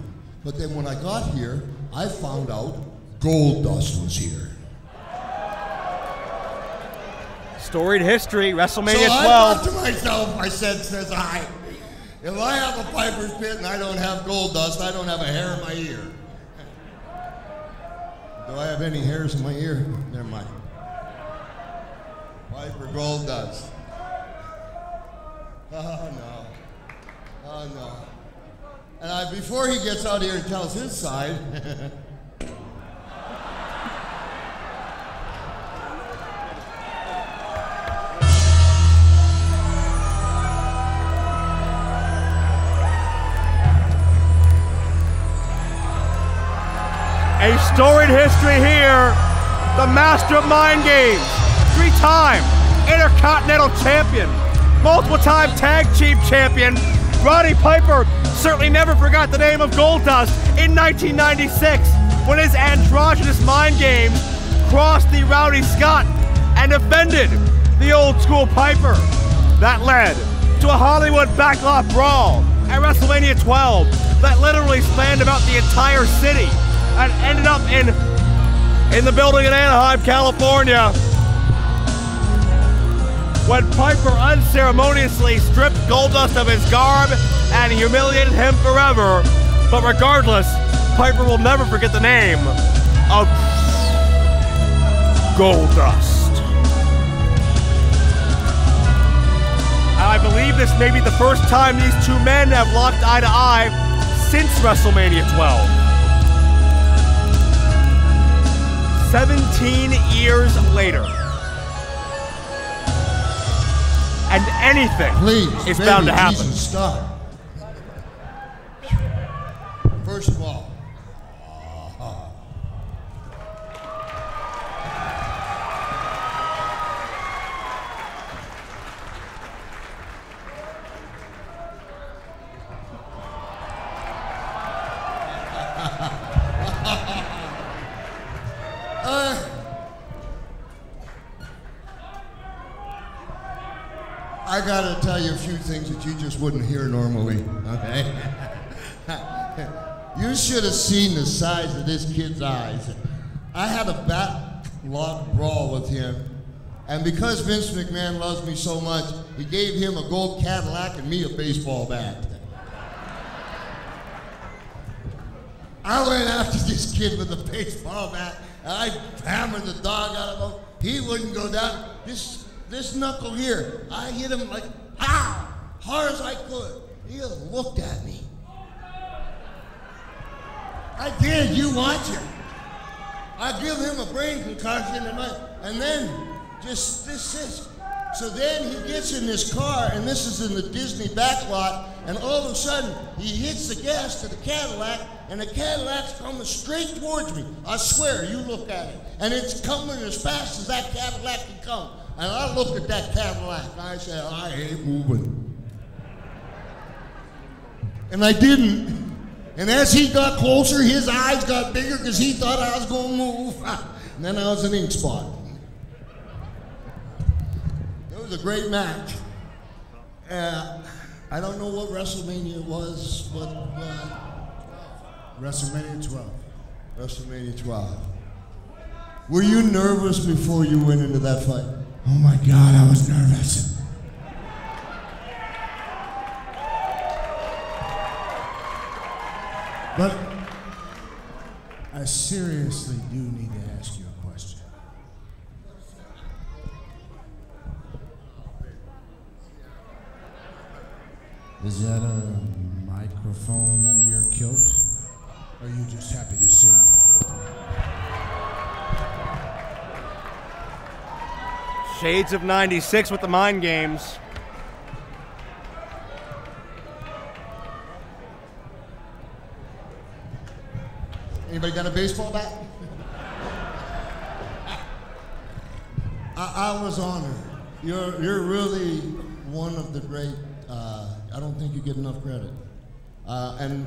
But then when I got here, I found out Goldust was here. Storied history, WrestleMania 12. So I thought to myself, I said, if I have a Piper's Pit and I don't have Goldust, I don't have a hair in my ear. Do I have any hairs in my ear? Never mind. Piper Goldust. Oh no. Oh no. And before he gets out here and tells his side, a storied history here. The master of mind games, 3-time Intercontinental Champion, multiple-time Tag Team Champion. Roddy Piper certainly never forgot the name of Goldust in 1996 when his androgynous mind games crossed the Rowdy Scott and defended the old school Piper. That led to a Hollywood backlot brawl at WrestleMania 12 that literally spanned about the entire city and ended up in the building in Anaheim, California, when Piper unceremoniously stripped Goldust of his garb and humiliated him forever. But regardless, Piper will never forget the name of Goldust. And I believe this may be the first time these two men have locked eye to eye since WrestleMania 12. 17 years later. And anything is bound to happen. Jesus, stop. First of all, I gotta tell you a few things that you just wouldn't hear normally, okay? You should have seen the size of this kid's eyes. I had a backlog brawl with him, and because Vince McMahon loves me so much, he gave him a gold Cadillac and me a baseball bat. I went after this kid with a baseball bat, and I hammered the dog out of him. He wouldn't go down. This knuckle here, I hit him like, pow, hard as I could. He just looked at me. I did, you watch it. I give him a brain concussion and then just this. So then he gets in this car, and this is in the Disney backlot, and all of a sudden he hits the gas to the Cadillac, and the Cadillac's coming straight towards me. I swear, you look at it. And it's coming as fast as that Cadillac can come. And I looked at that Cadillac, and I said, I ain't moving. And I didn't. And as he got closer, his eyes got bigger because he thought I was going to move. And then I was an ink spot. It was a great match. I don't know what WrestleMania was, but... WrestleMania 12. WrestleMania 12. Were you nervous before you went into that fight? Oh my God, I was nervous. But I seriously do need to ask you a question. Is that a microphone under your kilt? Or are you just happy to see me? Shades of 96 with the mind games. Anybody got a baseball bat? I was honored. You're really one of the great, I don't think you get enough credit. And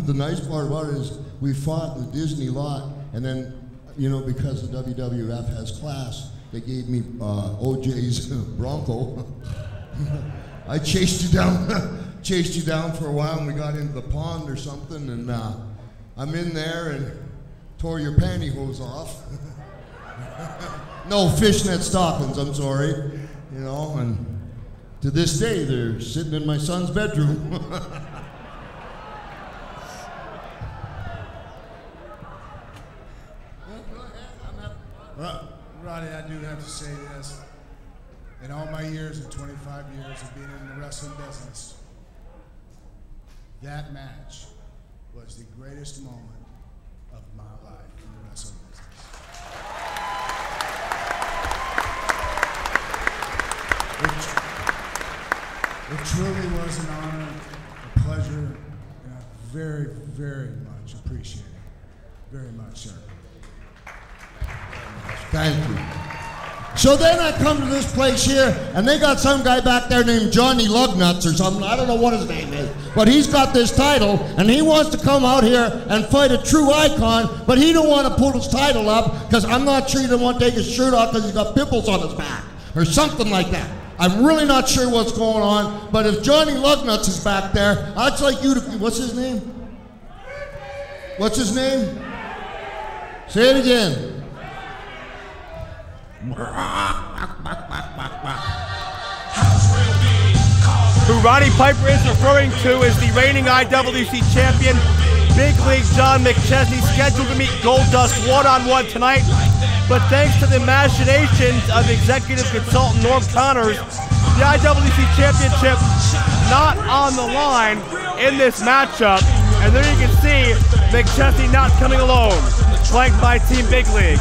the nice part about it is we fought in the Disney lot, and then, you know, because the WWF has class, they gave me OJ's Bronco. I chased you down for a while, and we got into the pond or something, and I'm in there and tore your pantyhose off. No fishnet stockings, I'm sorry. You know, and to this day, they're sitting in my son's bedroom. Roddy, I do have to say this. In all my years, in 25 years of being in the wrestling business, that match was the greatest moment of my life in the wrestling business. It truly was an honor, a pleasure, and I very, very much appreciate it. Very much, sir. Thank you. So then I come to this place here, and they got some guy back there named Johnny Lugnuts or something. I don't know what his name is. But he's got this title, and he wants to come out here and fight a true icon, but he don't want to put his title up, because I'm not sure he doesn't want to take his shirt off because he's got pimples on his back, or something like that. I'm really not sure what's going on, but if Johnny Lugnuts is back there, I'd like you to, what's his name? What's his name? Say it again. Roddy Piper is referring to is the reigning IWC champion, Big League John McChesney, scheduled to meet Goldust one-on-one tonight. But thanks to the machinations of executive consultant Norm Connors, the IWC Championship not on the line in this matchup. And there you can see McChesney not coming alone, flanked by Team Big League.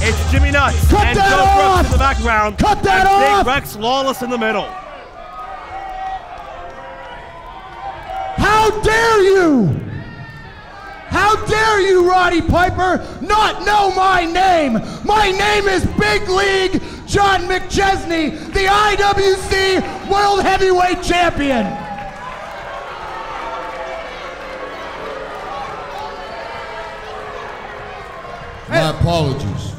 It's Jimmy Nuts and Joe Brooks in the background. Cut that and off! Big Rex Lawless in the middle. How dare you! How dare you, Roddy Piper, not know my name? My name is Big League John McChesney, the IWC World Heavyweight Champion. My apologies.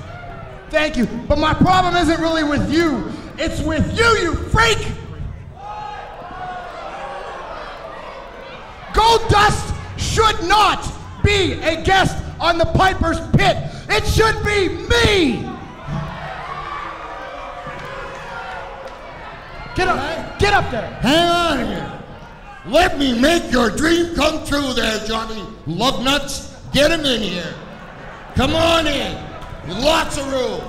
Thank you, but my problem isn't really with you. It's with you, you freak! Goldust should not be a guest on the Piper's Pit. It should be me! Get up there. Hang on here. Let me make your dream come true there, Johnny Lugnuts. Get him in here. Come on in. Lots of room.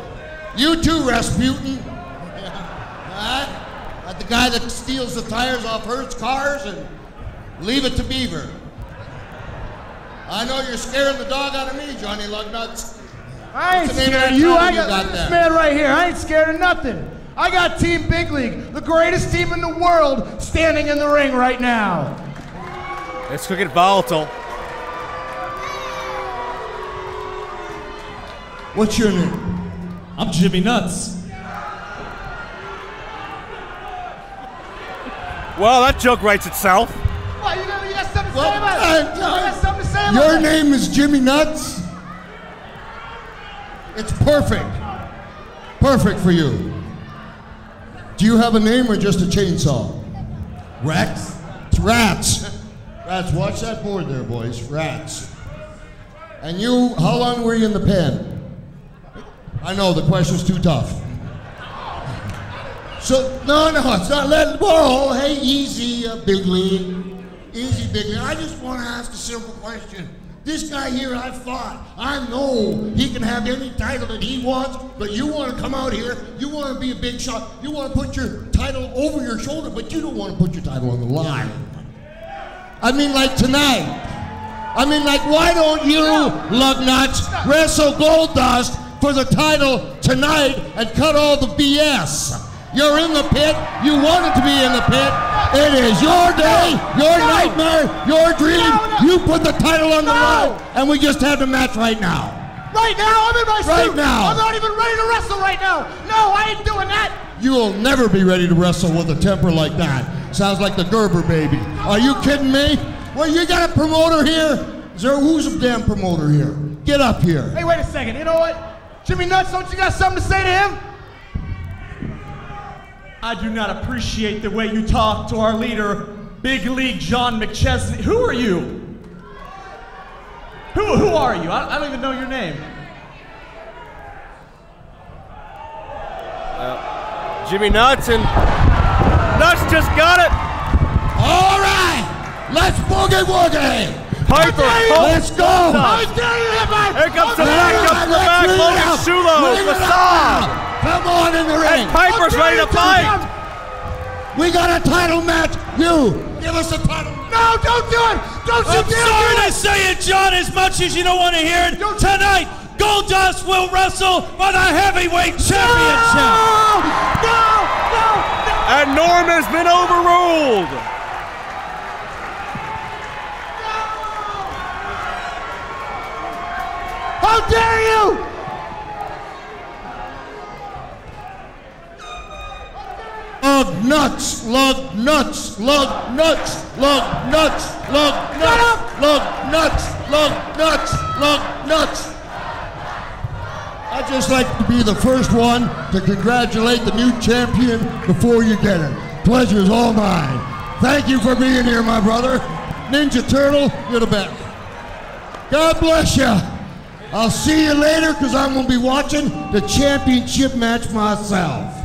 You too, Rasputin. Like the guy that steals the tires off Hertz cars and leave it to Beaver. I know you're scaring the dog out of me, Johnny Lugnuts. I ain't scared of you. I got this man right here. I ain't scared of nothing. I got Team Big League, the greatest team in the world, standing in the ring right now. It's going to get volatile. What's your name? I'm Jimmy Nuts. Well, that joke writes itself. What, you got something to say about it? You got something to say about Your it? name is Jimmy Nuts? It's perfect. Perfect for you. Do you have a name or just a chainsaw? Rex? It's Rats. Rats, watch that board there, boys. Rats. And you, how long were you in the pen? I know, the question's too tough. So, no, it's not letting go. Hey, easy, Big League. Easy, Big League. I just want to ask a simple question. This guy here I fought. I know he can have any title that he wants, but you want to come out here, you want to be a big shot, you want to put your title over your shoulder, but you don't want to put your title on the line. I mean, like tonight. I mean, like, why don't you, Lugnuts, wrestle Goldust for the title tonight and cut all the BS? You're in the pit. You wanted to be in the pit. It is your day, your nightmare, your dream. You put the title on the line, and we just have the match right now. Right now? I'm in my suit. Right now. I'm not even ready to wrestle right now. No, I ain't doing that. You will never be ready to wrestle with a temper like that. Sounds like the Gerber baby. Are you kidding me? Well, you got a promoter here. Who's a damn promoter here? Get up here. Hey, wait a second. You know what? Jimmy Nuts, don't you got something to say to him? I do not appreciate the way you talk to our leader, Big League John McChesney. Who are you? Who are you? I don't even know your name. Jimmy Nuts, and Nuts just got it. All right, let's boogie woogie. Piper, let's go. How dare you hit my... Here comes the back, Logan, Shulo, Facade. Come on in the ring. And Piper's ready to fight. We got a title match. You, give us a title. No, don't do it. Don't you I'm dare sorry do to it. say it, John, as much as you don't want to hear it. Tonight, Goldust will wrestle for the heavyweight championship. No. And Norm has been overruled. How dare you? Lug nuts, lug nuts, lug nuts, lug nuts, lug nuts, lug nuts, lug nuts, lug nuts. I'd just like to be the first one to congratulate the new champion before you get it. Pleasure's all mine. Thank you for being here, my brother. Ninja Turtle, you're the best. God bless you. I'll see you later because I'm going to be watching the championship match myself.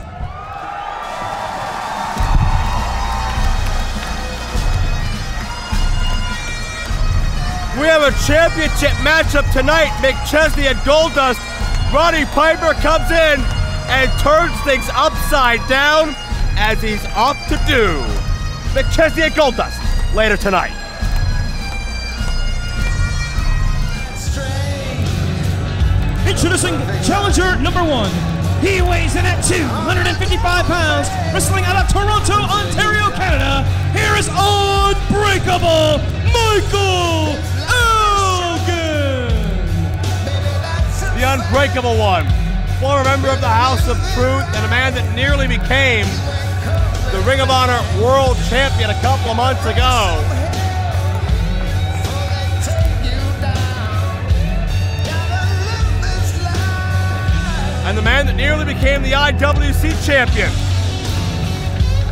We have a championship matchup tonight. McChesney and Goldust. Roddy Piper comes in and turns things upside down as he's off to do. McChesney and Goldust later tonight. Introducing challenger number 1. He weighs in at 255 pounds, wrestling out of Toronto, Ontario, Canada. Here is Unbreakable Michael Elgin. The Unbreakable One, former member of the House of Truth and a man that nearly became the Ring of Honor World Champion a couple of months ago. And the man that nearly became the IWC champion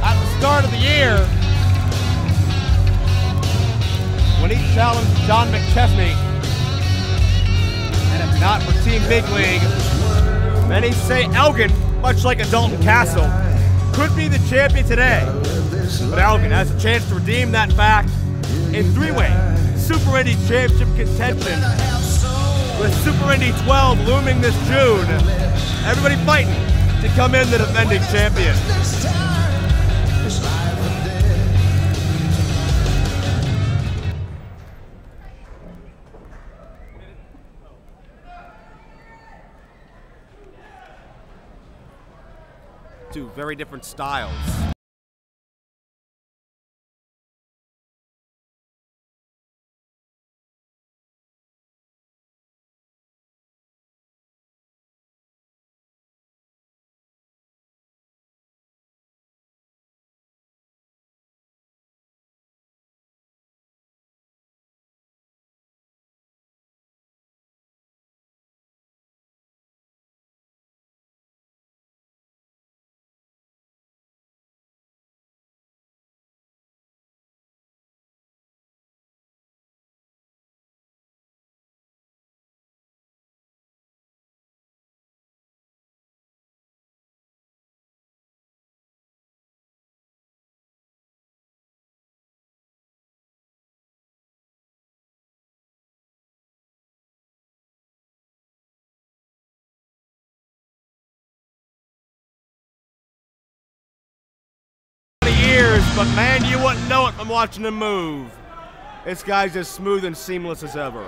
at the start of the year when he challenged John McChesney. And if not for Team Big League, many say Elgin, much like a Dalton Castle, could be the champion today. But Elgin has a chance to redeem that fact in three-way Super Indy Championship contention with Super Indy 12 looming this June. Everybody fighting to come in the defending champion. Two very different styles. But man, you wouldn't know it from watching him move. This guy's as smooth and seamless as ever.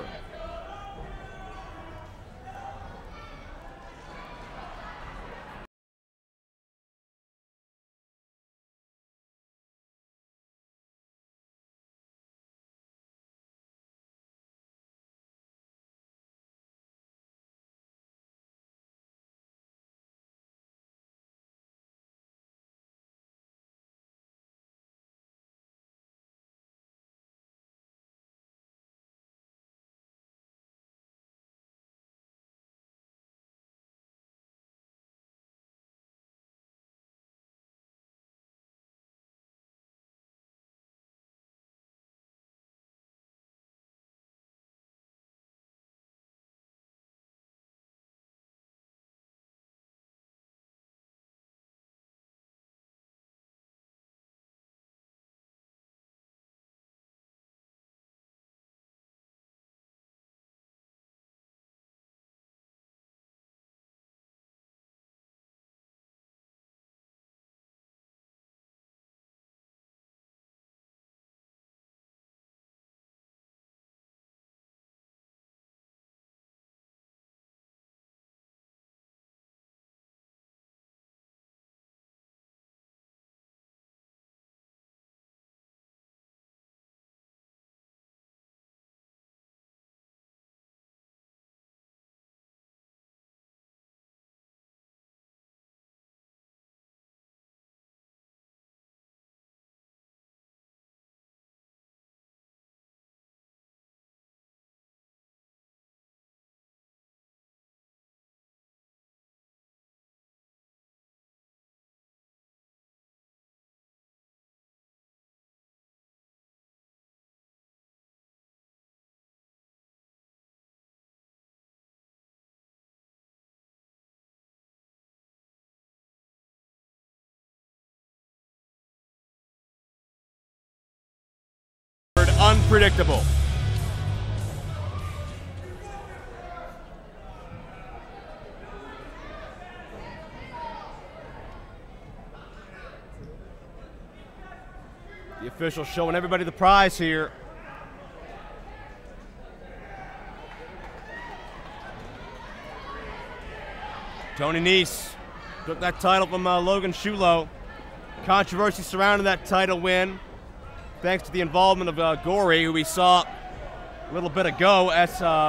Unpredictable. The official showing everybody the prize here. Tony Nese took that title from Logan Shulo. Controversy surrounding that title win, thanks to the involvement of Gory, who we saw a little bit ago,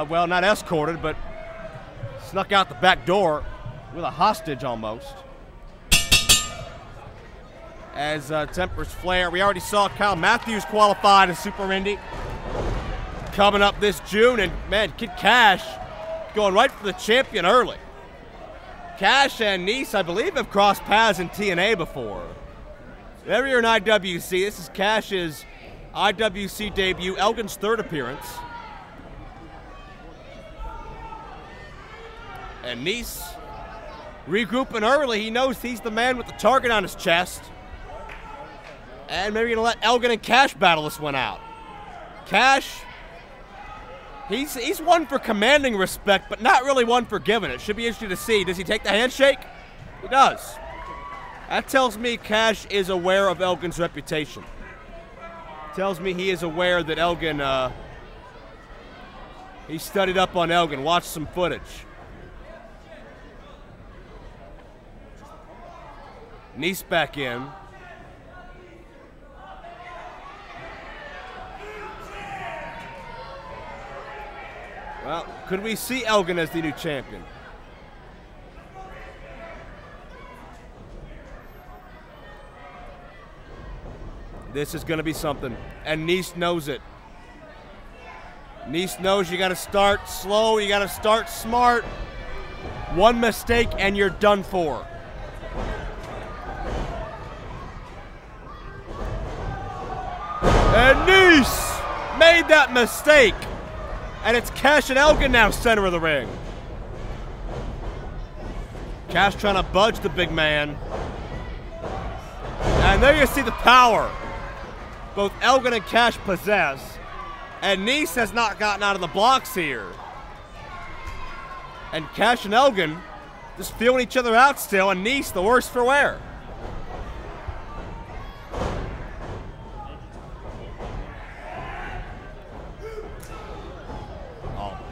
well, not escorted, but snuck out the back door with a hostage almost. As tempers flare, we already saw Kyle Matthews qualified as Super Indy coming up this June, and man, Kid Kash going right for the champion early. Kash and Nese, I believe, have crossed paths in TNA before. Every year in IWC, this is Kash's IWC debut, Elgin's third appearance. And Nese regrouping early. He knows he's the man with the target on his chest. And maybe gonna let Elgin and Kash battle this one out. Kash, he's one for commanding respect, but not really one for giving it. Should be interesting to see. Does he take the handshake? He does. That tells me Kash is aware of Elgin's reputation. Tells me he is aware that Elgin, he studied up on Elgin, watched some footage. Nese back in. Well, could we see Elgin as the new champion? This is going to be something, and Nese knows it. Nese knows you got to start slow, you got to start smart. One mistake and you're done for. And Nese made that mistake. And it's Kash and Elgin now center of the ring. Kash trying to budge the big man. And there you see the power both Elgin and Kash possess. And Nese has not gotten out of the blocks here. And Kash and Elgin just feeling each other out still, and Nese the worse for wear.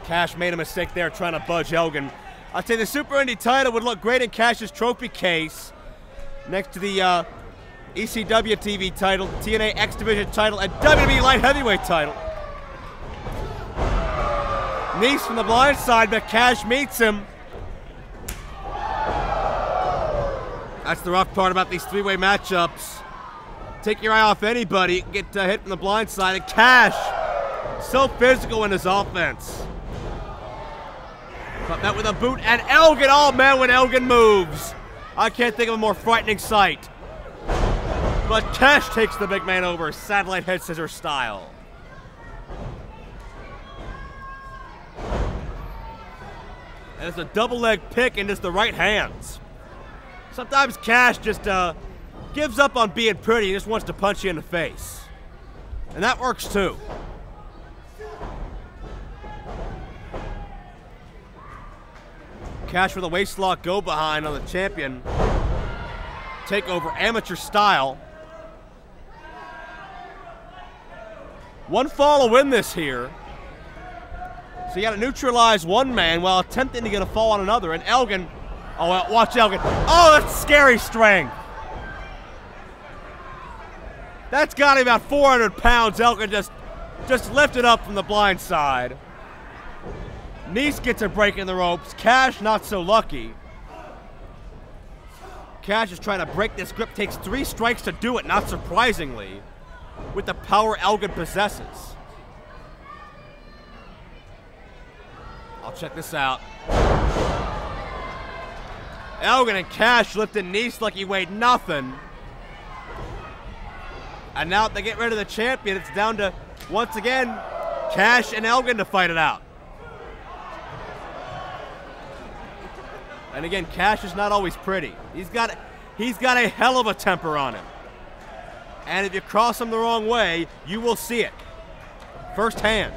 Kash made a mistake there trying to budge Elgin. I'd say the Super Indy title would look great in Kash's trophy case next to the ECW TV title, TNA X Division title, and WWE Light Heavyweight title. Nese from the blind side, but Kash meets him. That's the rough part about these three-way matchups. Take your eye off anybody, get hit from the blind side, and Kash, so physical in his offense. But met with a boot, and Elgin, oh man, when Elgin moves. I can't think of a more frightening sight. But Kash takes the big man over, satellite head scissors style. And it's a double leg pick into the right hands. Sometimes Kash just gives up on being pretty, he just wants to punch you in the face. And that works too. Kash with a waist lock go behind on the champion. Takeover amateur style. One fall to win this here. So you got to neutralize one man while attempting to get a fall on another. And Elgin, oh, well, watch Elgin. Oh, that's scary strength. That's got to be about 400 pounds. Elgin just lifted up from the blind side. Nese gets a break in the ropes. Kash not so lucky. Kash is trying to break this grip. Takes 3 strikes to do it, not surprisingly, with the power Elgin possesses. I'll check this out. Elgin and Kash lifting Nese like he weighed nothing. And now if they get rid of the champion, it's down to, once again, Kash and Elgin to fight it out. And again, Kash is not always pretty. He's got a hell of a temper on him. And if you cross him the wrong way, you will see it firsthand.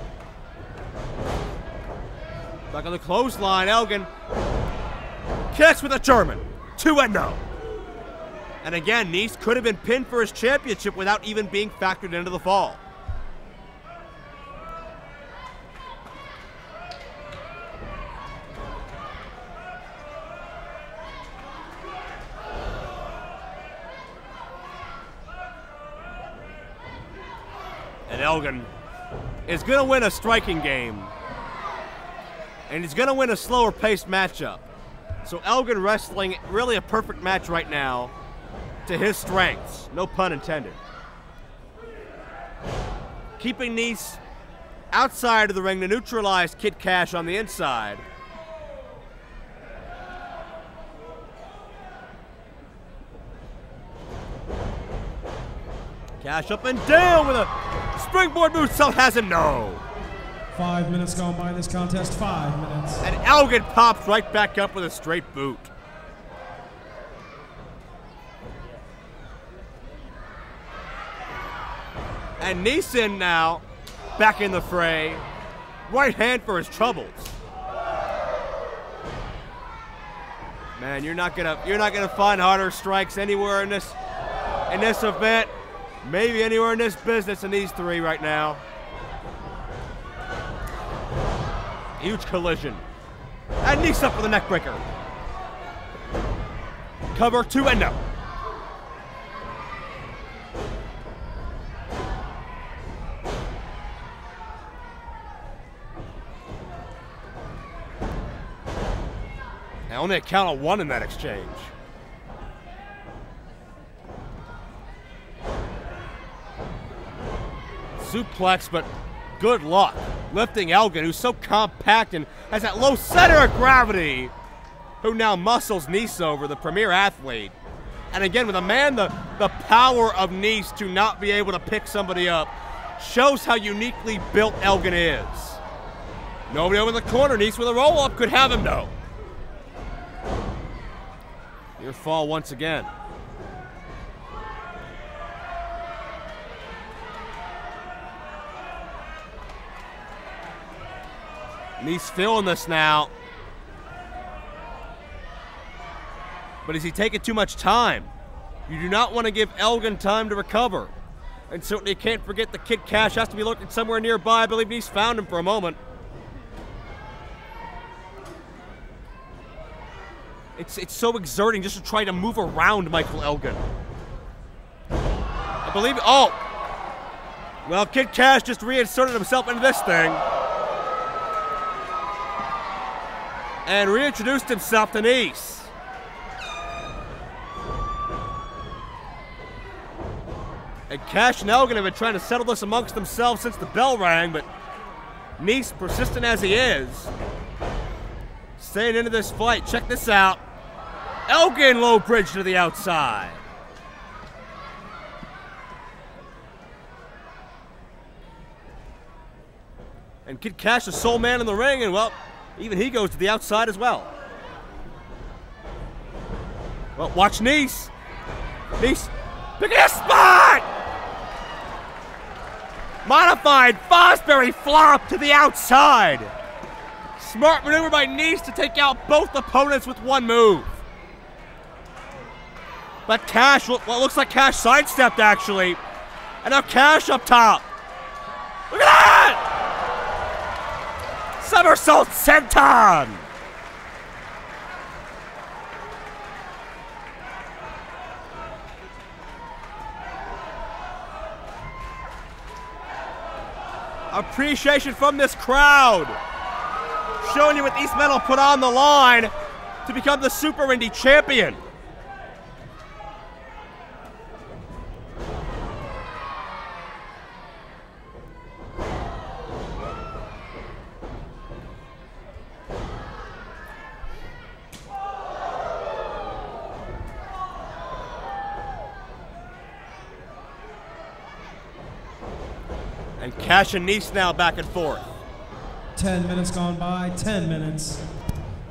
Back on the clothesline, Elgin kicks with a German. 2-0. And again, Nese could have been pinned for his championship without even being factored into the fall. And Elgin is going to win a striking game. And he's going to win a slower paced matchup. So Elgin wrestling really a perfect match right now to his strengths. No pun intended. Keeping Nese outside of the ring to neutralize Kid Kash on the inside. Kash up and down with a springboard move. Some has him. No. 5 minutes gone by in this contest. 5 minutes. And Elgin pops right back up with a straight boot. And Nese now back in the fray. Right hand for his troubles. Man, you're not gonna find harder strikes anywhere in this event. Maybe anywhere in this business than these three right now. Huge collision. And Nese up for the neck breaker. Cover 2 and no. Now only a count of 1 in that exchange. Suplex, but good luck lifting Elgin, who's so compact and has that low center of gravity, who now muscles Nese over, the premier athlete. And again, with a man the power of Nese to not be able to pick somebody up shows how uniquely built Elgin is. Nobody over in the corner. Nese with a roll-up could have him, though. Near fall once again. Nese feeling this now. But is he taking too much time? You do not want to give Elgin time to recover. And certainly you can't forget the Kid Kash has to be lurking somewhere nearby. I believe Nese found him for a moment. It's so exerting just to try to move around Michael Elgin. I believe, oh! Well, Kid Kash just reinserted himself into this thing. And reintroduced himself to Nese. And Kash and Elgin have been trying to settle this amongst themselves since the bell rang, but Nese, persistent as he is, staying into this fight. Check this out. Elgin low bridge to the outside. And Kid Kash, the sole man in the ring, and well, even he goes to the outside as well. Well, watch Nese. Nese picking a spot! Modified Fosbury flop to the outside. Smart maneuver by Nese to take out both opponents with one move. But Kash, what looks like Kash sidestepped actually. And now Kash up top. Look at that! Somersault senton! Appreciation from this crowd. Showing you what these men will put on the line to become the Super Indy champion. And Kash and Nese now back and forth. 10 minutes gone by, 10 minutes.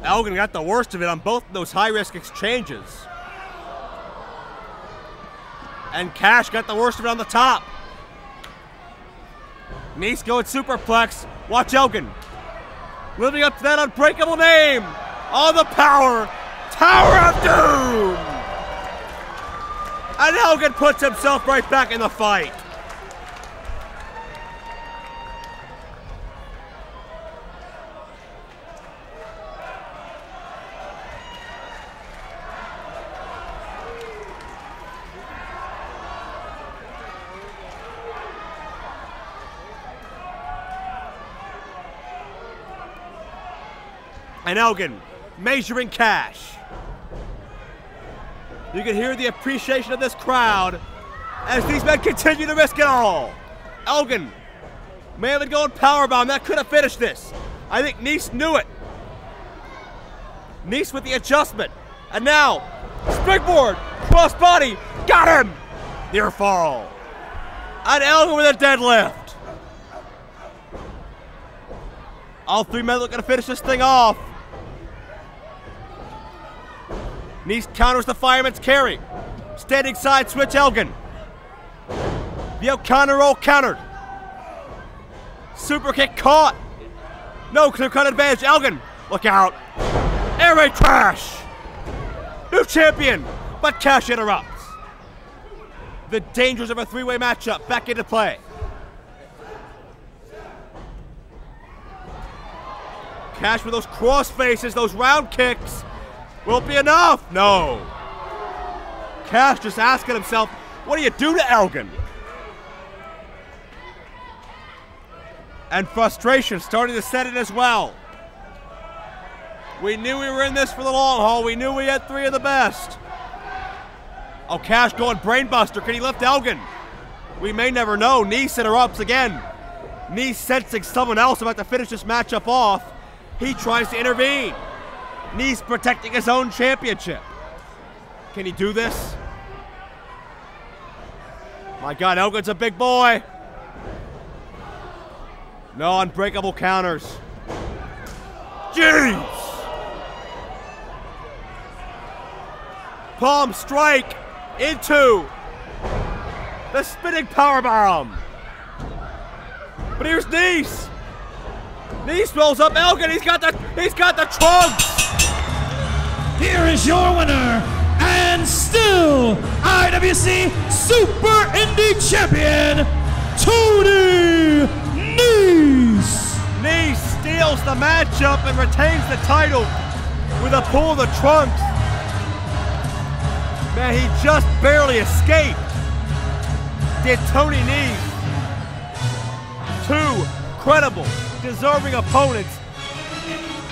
Elgin got the worst of it on both of those high-risk exchanges. And Kash got the worst of it on the top. Nese going superplex. Watch Elgin. Living up to that unbreakable name. All the power. Tower of Doom. And Elgin puts himself right back in the fight. And Elgin measuring Kash. You can hear the appreciation of this crowd as these men continue to risk it all. Elgin may have been going powerbomb. That could have finished this. I think Nese knew it. Nese with the adjustment. And now, springboard, crossbody, got him! Near fall. And Elgin with a deadlift. All three men looking to finish this thing off. Nese counters the fireman's carry. Standing side switch Elgin. The counter roll countered. Super kick caught. No clear cut advantage. Elgin, look out. Air raid crash. New champion, but Kash interrupts. The dangers of a three-way matchup back into play. Kash with those cross faces, those round kicks. Will it be enough? No. Kash just asking himself, what do you do to Elgin? And frustration starting to set in as well. We knew we were in this for the long haul. We knew we had three of the best. Oh, Kash going brainbuster. Can he lift Elgin? We may never know. Nese interrupts again. Nese sensing someone else about to finish this matchup off. He tries to intervene. Nese protecting his own championship. Can he do this? My God, Elgin's a big boy. No unbreakable counters. Jeez! Palm strike into the spinning powerbomb. But here's Nese. Nese rolls up Elgin. He's got the trunks. Here is your winner, and still IWC Super Indy Champion, Tony Nese. Nese steals the matchup and retains the title with a pull of the trunks. Man, he just barely escaped. Did Tony Nese. Two credible, deserving opponents.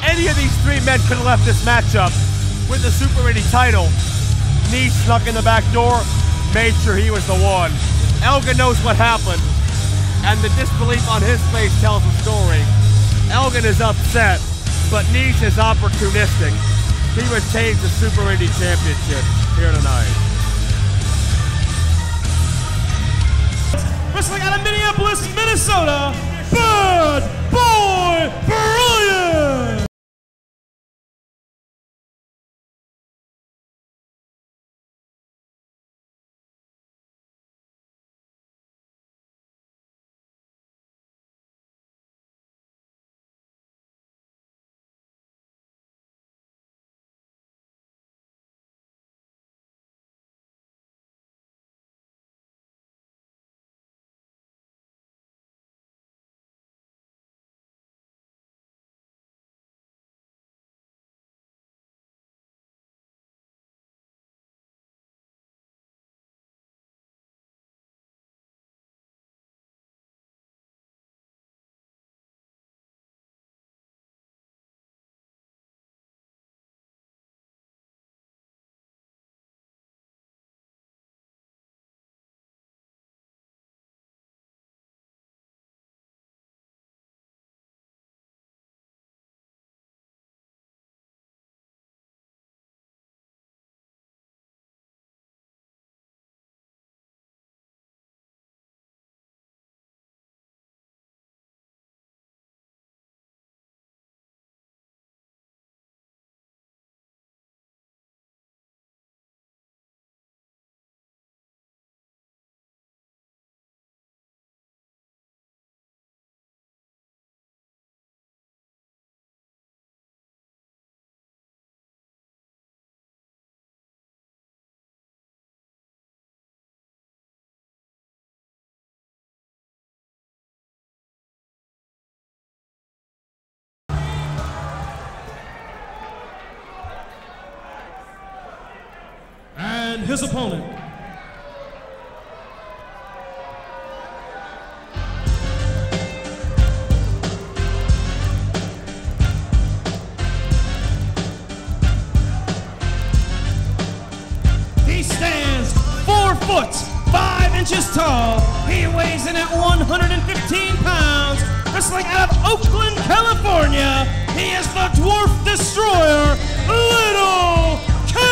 Any of these three men could have left this matchup with the Super Indy title. Nese snuck in the back door, made sure he was the one. Elgin knows what happened, and the disbelief on his face tells the story. Elgin is upset, but Nese is opportunistic. He retains the Super Indy Championship here tonight. Wrestling out of Minneapolis, Minnesota, Bad Boy Brilliant! and his opponent. He stands 4 foot 5 inches tall. He weighs in at 115 pounds. Wrestling out of Oakland, California, he is the Dwarf Destroyer, Little Kato!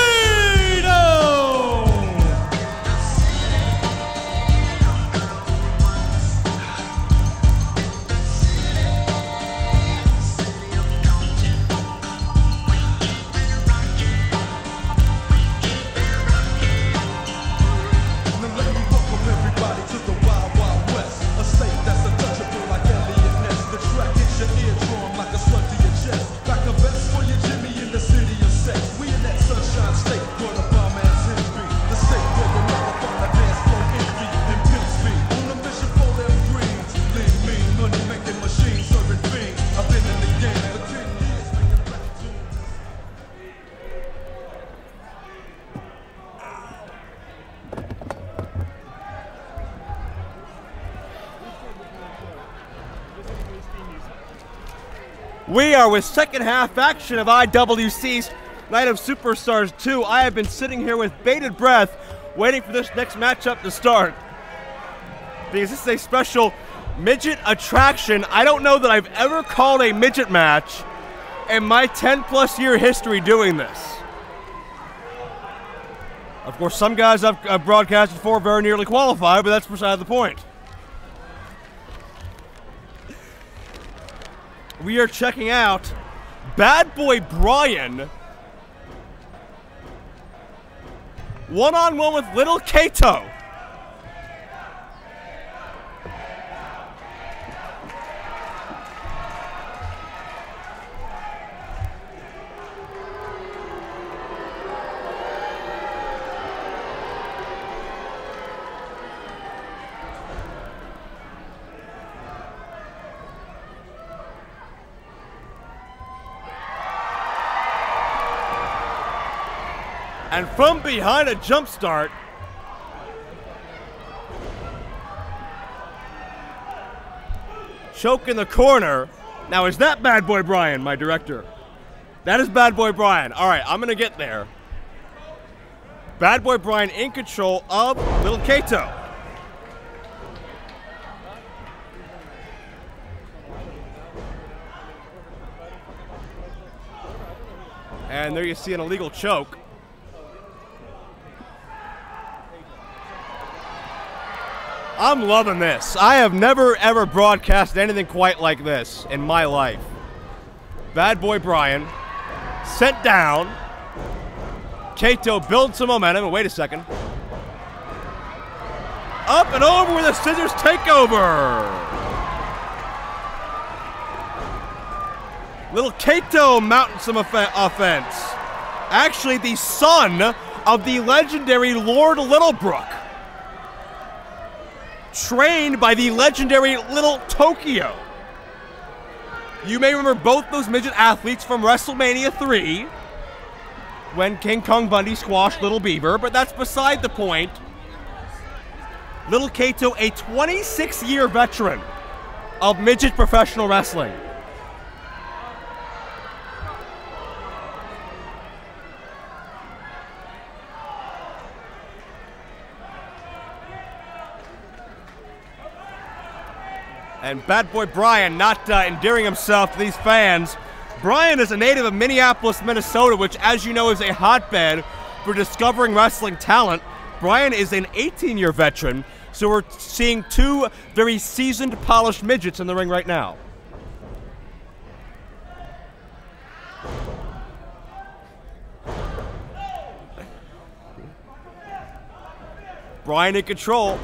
We are with second half action of IWC's Night of Superstars 2. I have been sitting here with bated breath waiting for this next matchup to start, because this is a special midget attraction. I don't know that I've ever called a midget match in my 10+ year history doing this. Of course, some guys I've broadcasted for very nearly qualify, but that's beside the point. We are checking out Bad Boy Brian one-on-one with Little Kato. And from behind a jump start, choke in the corner. Now, is that Bad Boy Brian, my director? That is Bad Boy Brian. All right, I'm going to get there. Bad Boy Brian in control of Little Kato. And there you see an illegal choke. I'm loving this. I have never, ever broadcast anything quite like this in my life. Bad Boy Brian sent down. Kato builds some momentum. And wait a second. Up and over with a scissors takeover. Little Kato mounting some offense. Actually, the son of the legendary Lord Littlebrook. Trained by the legendary Little Tokyo. You may remember both those midget athletes from WrestleMania 3 when King Kong Bundy squashed Little Beaver, but that's beside the point. Little Kato, a 26-year veteran of midget professional wrestling. And Bad Boy Brian not endearing himself to these fans. Brian is a native of Minneapolis, Minnesota, which, as you know, is a hotbed for discovering wrestling talent. Brian is an 18-year veteran, so we're seeing two very seasoned, polished midgets in the ring right now. Brian in control.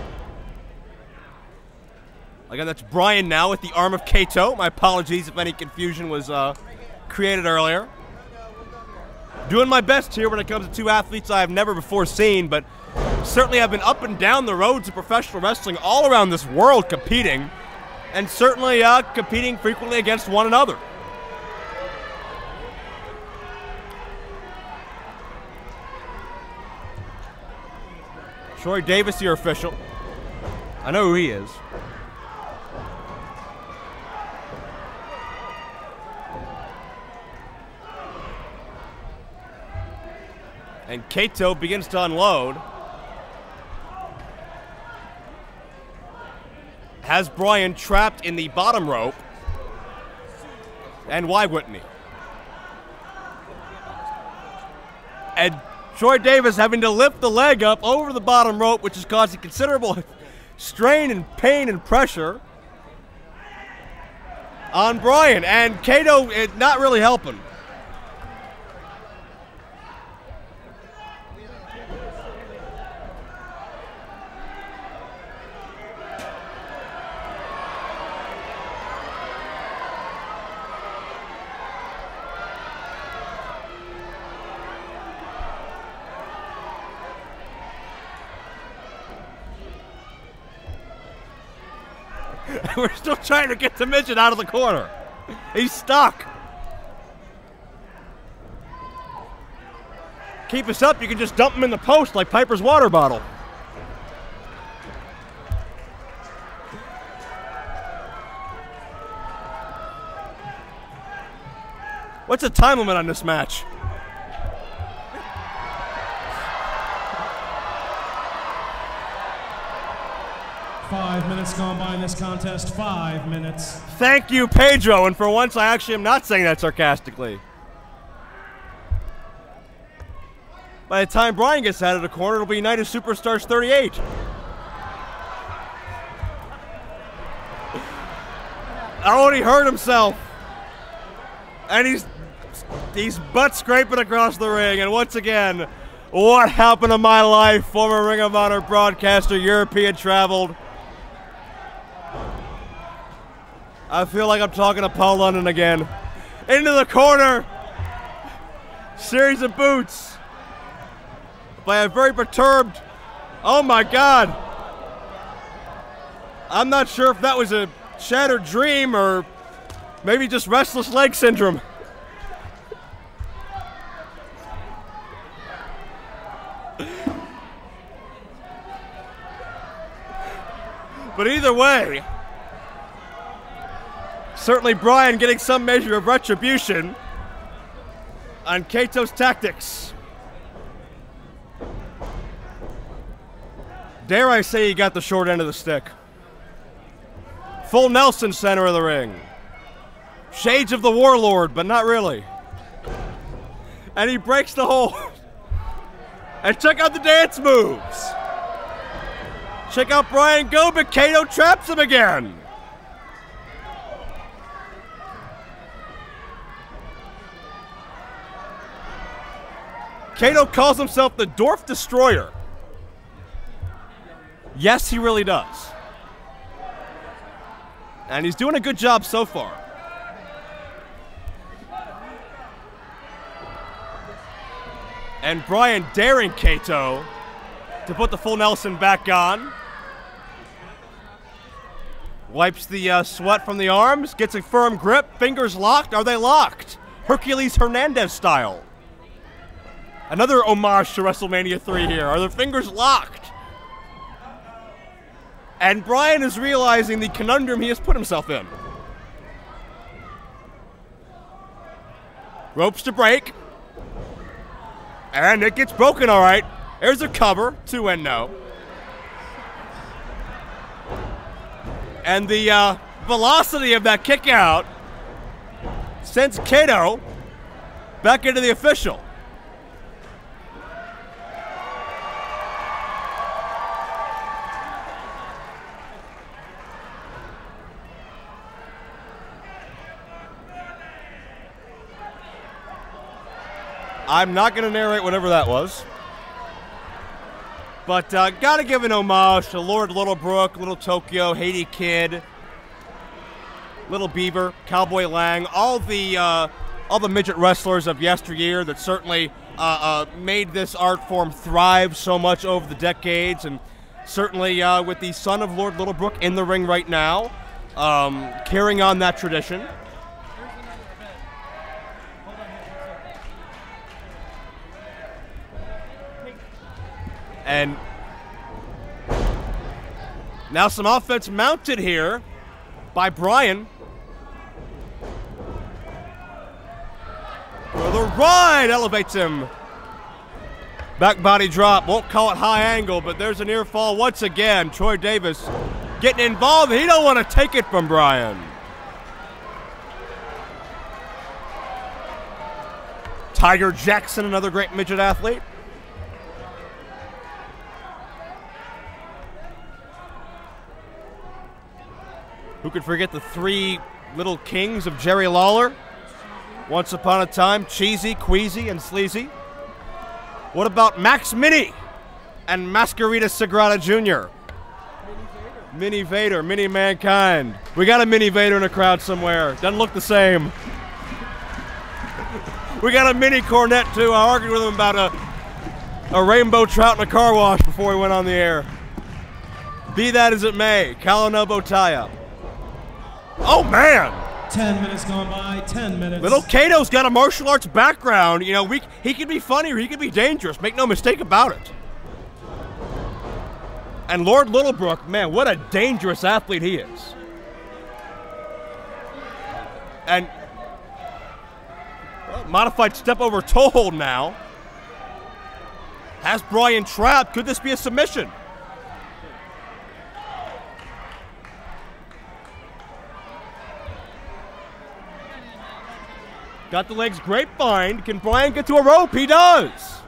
Again, that's Brian now with the arm of Kato. My apologies if any confusion was created earlier. Doing my best here when it comes to two athletes I have never before seen, but certainly I've been up and down the roads of professional wrestling all around this world competing, and certainly competing frequently against one another. Troy Davis, your official. I know who he is. And Kato begins to unload. Has Brian trapped in the bottom rope. And why wouldn't he? And Troy Davis having to lift the leg up over the bottom rope, which is causing considerable strain and pain and pressure on Brian. And Kato not really helping. We're still trying to get the midget out of the corner. He's stuck. Keep us up, you can just dump him in the post like Piper's water bottle. What's the time limit on this match? Five minutes gone by in this contest. 5 minutes. Thank you, Pedro, and for once I actually am not saying that sarcastically. By the time Brian gets out of the corner, it'll be Night of Superstars 38. Oh, he hurt himself. And he's butt scraping across the ring. And once again, what happened to my life? Former Ring of Honor broadcaster, European traveled. I feel like I'm talking to Paul London again. Into the corner. Series of boots. By a very perturbed. Oh my God. I'm not sure if that was a shattered dream or maybe just restless leg syndrome. But either way, certainly Brian getting some measure of retribution on Kato's tactics. Dare I say he got the short end of the stick. Full Nelson center of the ring. Shades of the Warlord, but not really. And he breaks the hold. And check out the dance moves. Check out Brian go, but Kato traps him again. Kato calls himself the Dwarf Destroyer. Yes, he really does. And he's doing a good job so far. And Brian daring Kato to put the full Nelson back on. Wipes the sweat from the arms, gets a firm grip, fingers locked. Are they locked? Hercules Hernandez style. Another homage to WrestleMania 3 here. Are their fingers locked? And Brian is realizing the conundrum he has put himself in. Ropes to break. And it gets broken, all right. There's a cover, 2-0. And the velocity of that kick out sends Kato back into the official. I'm not going to narrate whatever that was. But got to give an homage to Lord Littlebrook, Little Tokyo, Haiti Kid, Little Beaver, Cowboy Lang, all the midget wrestlers of yesteryear that certainly made this art form thrive so much over the decades, and certainly with the son of Lord Littlebrook in the ring right now, carrying on that tradition. And Now some offense mounted here by Brian. For the ride, elevates him. Back body drop, won't call it high angle, but there's a near fall once again. Troy Davis getting involved. He don't want to take it from Brian. Tiger Jackson, another great midget athlete. Who could forget the three little kings of Jerry Lawler? Once upon a time, Cheesy, Queasy, and Sleazy. What about Max Mini and Masquerita Sagrada Jr.? Mini Vader, Mini Mankind. We got a Mini Vader in a crowd somewhere. Doesn't look the same. We got a Mini Cornet too. I argued with him about a rainbow trout in a car wash before we went on the air. Be that as it may, Colin Botaya. Oh man! 10 minutes gone by, 10 minutes. Little Kato's got a martial arts background. You know, he could be funny or he could be dangerous. Make no mistake about it. And Lord Littlebrook, man, what a dangerous athlete he is. And well, modified step over toe hold now. Has Brian trapped. Could this be a submission? Got the legs grapevine. Can Brian get to a rope? He does.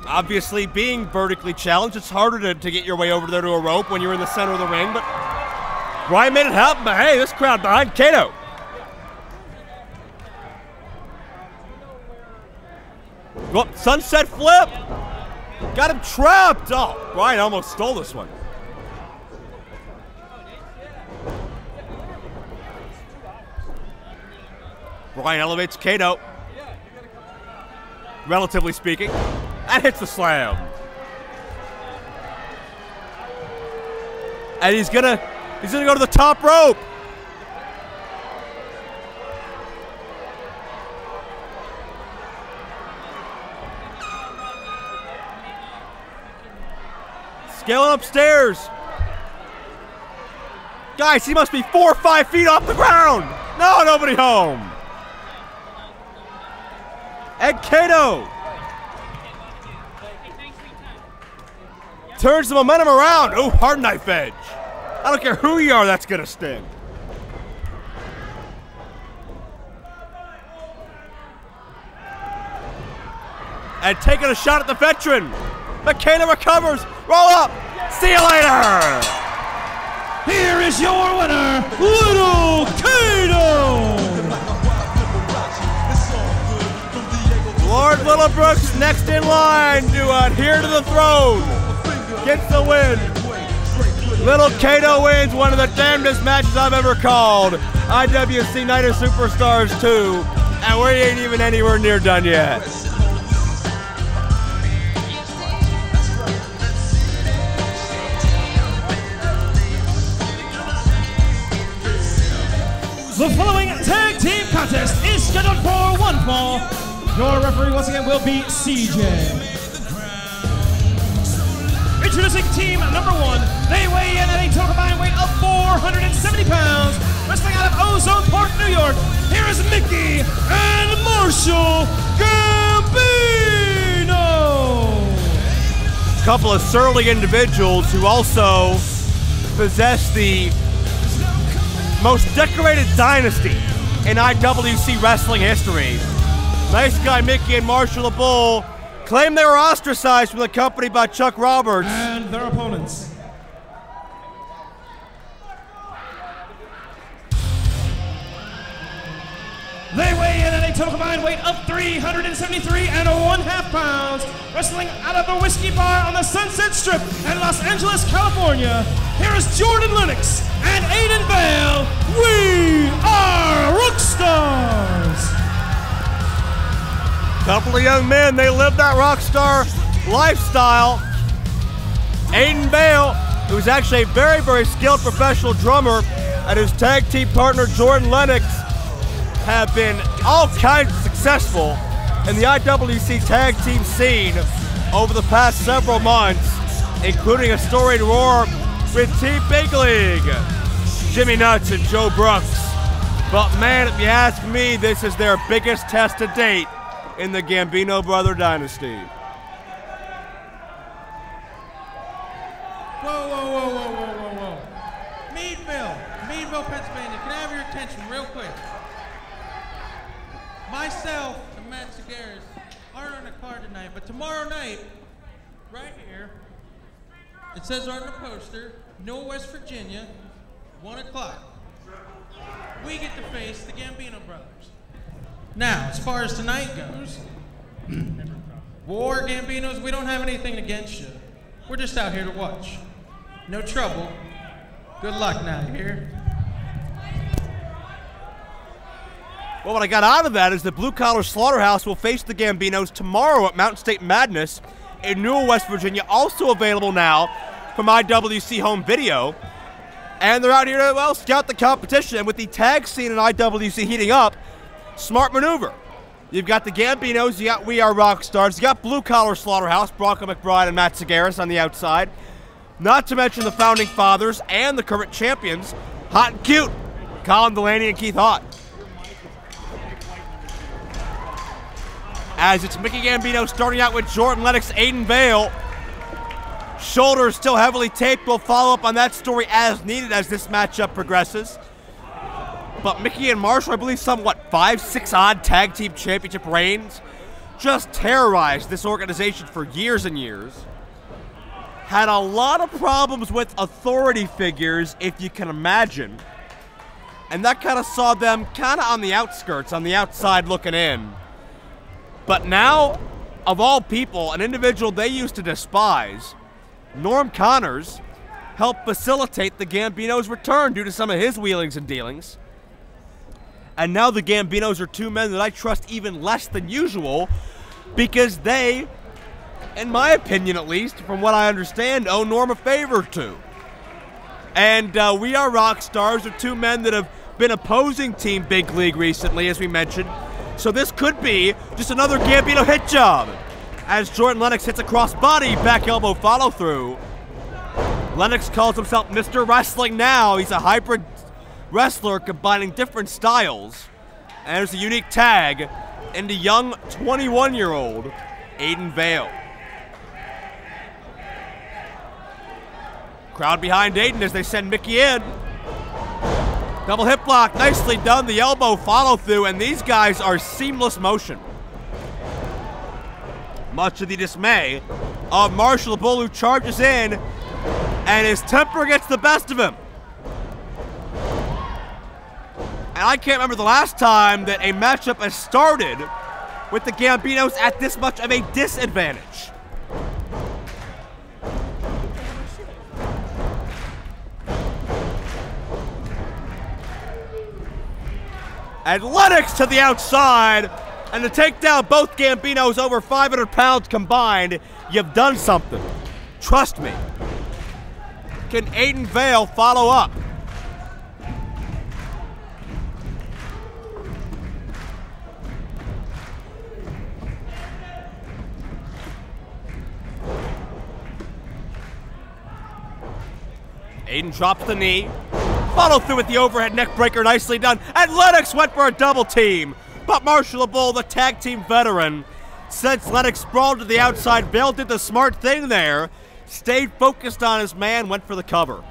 Obviously, being vertically challenged, it's harder to get your way over there to a rope when you're in the center of the ring, but Brian made it happen. But hey, this crowd behind Kato. Well, sunset flip. Got him trapped. Oh, Brian almost stole this one. Brian elevates Kato, relatively speaking, and hits the slam. And he's gonna go to the top rope. Scaling upstairs. Guys, he must be 4 or 5 feet off the ground. No, nobody home. And Kato turns the momentum around. Oh, hard knife edge. I don't care who you are, that's gonna sting. And taking a shot at the veteran. McChesney recovers. Roll up. See you later. Here is your winner, Little Kato. Lord Littlebrook's next in line to adhere to the throne. Gets the win. Little Kato wins one of the damnedest matches I've ever called. IWC Night of Superstars 2. And we ain't even anywhere near done yet. The following tag team contest is scheduled for one fall. Your referee once again will be CJ. Introducing team number 1. They weigh in at a total combined weight of 470 pounds. Wrestling out of Ozone Park, New York. Here is Mickey and Marshall Gambino. Couple of surly individuals who also possess the most decorated dynasty in IWC wrestling history. Nice guy Mickey and Marshall the Bull claim they were ostracized from the company by Chuck Roberts. And their opponents. They weigh in at a total combined weight of 373 and 1/2 pounds. Wrestling out of a whiskey bar on the Sunset Strip in Los Angeles, California. Here is Jordan Lennox and Aiden Bale. We are Rockstars. Couple of young men, they live that rock star lifestyle. Aiden Bale, who's actually a very, very skilled professional drummer, and his tag team partner Jordan Lennox have been all kinds of successful in the IWC tag team scene over the past several months, including a storied war with Team Big League, Jimmy Nuts and Joe Brooks. But man, if you ask me, this is their biggest test to date in the Gambino brother dynasty. Whoa. Meadville, Pennsylvania. Can I have your attention real quick? Myself and Matt Segaris aren't on the card tonight, but tomorrow night, right here, it says on the poster, Newell, West Virginia, 1 o'clock. We get to face the Gambino brothers. Now, as far as tonight goes, W.A.R, Gambinos, we don't have anything against you. We're just out here to watch. No trouble. Good luck now, you hear? Well, what I got out of that is the Blue Collar Slaughterhouse will face the Gambinos tomorrow at Mountain State Madness in Newell, West Virginia, also available now from IWC Home Video. And they're out here to, well, scout the competition. And with the tag scene in IWC heating up, smart maneuver. You've got the Gambinos, you got We Are Rock Stars, you got Blue Collar Slaughterhouse, Bronco McBride and Matt Segaris on the outside. Not to mention the founding fathers and the current champions, Hot and Cute, Colin, Delaney, and Keith Haught. As it's Mickey Gambino starting out with Jordan Lennox, Aiden Vale. Shoulders still heavily taped. We'll follow up on that story as needed as this matchup progresses. But Mickey and Marshall, I believe, somewhat 5-6 odd tag team championship reigns, just terrorized this organization for years and years. Had a lot of problems with authority figures, if you can imagine. And that kind of saw them kind of on the outskirts, on the outside looking in. But now, of all people, an individual they used to despise, Norm Connors, helped facilitate the Gambino's return due to some of his wheelings and dealings. And now the Gambinos are two men that I trust even less than usual because they, in my opinion at least, from what I understand, owe Norm a favor or two. And We Are Rock Stars are two men that have been opposing Team Big League recently, as we mentioned. So this could be just another Gambino hit job. As Jordan Lennox hits a crossbody, back elbow follow through. Lennox calls himself Mr. Wrestling now. He's a hybrid wrestler combining different styles. And there's a unique tag into young 21-year-old Aiden Vale. Crowd behind Aiden as they send Mickey in. Double hip block, nicely done. The elbow follow through, and these guys are seamless motion. Much to the dismay of Marshall, the Bull, who charges in, and his temper gets the best of him. And I can't remember the last time that a matchup has started with the Gambinos at this much of a disadvantage. And Lennox to the outside, and to take down both Gambinos over 500 pounds combined, you've done something. Trust me. Can Aiden Vale follow up? Aiden drops the knee. Follow through with the overhead neck breaker, nicely done. And Lennox went for a double team. But Marshall, the Bull, the tag team veteran, since Lennox sprawled to the outside, Vale did the smart thing there. Stayed focused on his man, went for the cover.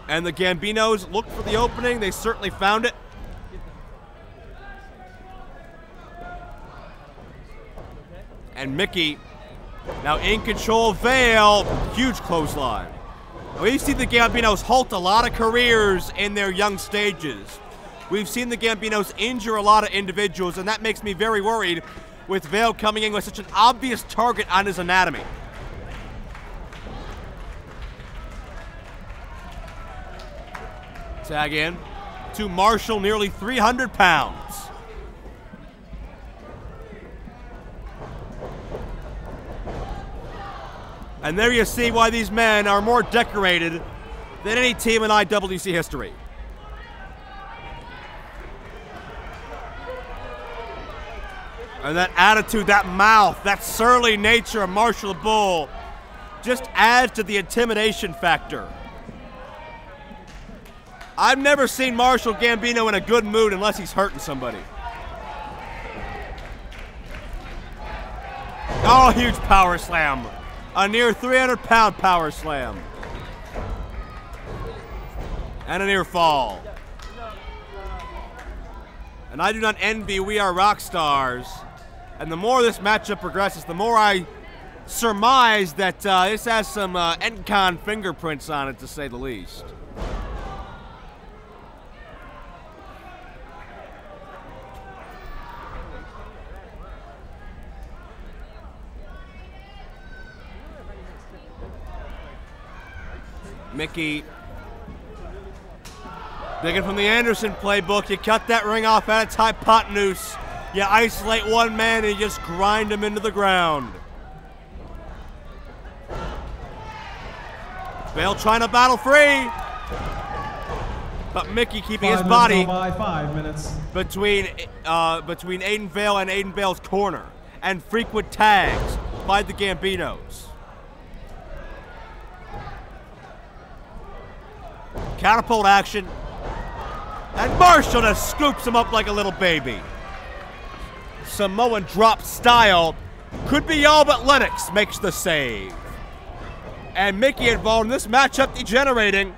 And the Gambinos looked for the opening. They certainly found it. And Mickey now in control of Vale. Huge clothesline. We've seen the Gambinos halt a lot of careers in their young stages. We've seen the Gambinos injure a lot of individuals, and that makes me very worried with Vale coming in with such an obvious target on his anatomy. Tag in to Marshall, nearly 300 pounds. And there you see why these men are more decorated than any team in IWC history. And that attitude, that mouth, that surly nature of Marshall the Bull just adds to the intimidation factor. I've never seen Marshall Gambino in a good mood unless he's hurting somebody. Oh, huge power slam. A near 300-pound power slam. And a near fall. And I do not envy We Are Rock Stars. And the more this matchup progresses, the more I surmise that this has some Encon fingerprints on it, to say the least. Mickey digging from the Anderson playbook. You cut that ring off at its hypotenuse. You isolate one man and you just grind him into the ground. Vale trying to battle free. But Mickey keeping his body by 5 minutes. between Aiden Vale and Aiden Vale's corner. And frequent tags by the Gambinos. Catapult action. And Marshall just scoops him up like a little baby. Samoan drop style. Could be all but Lennox makes the save. And Mickey involved in this matchup degenerating.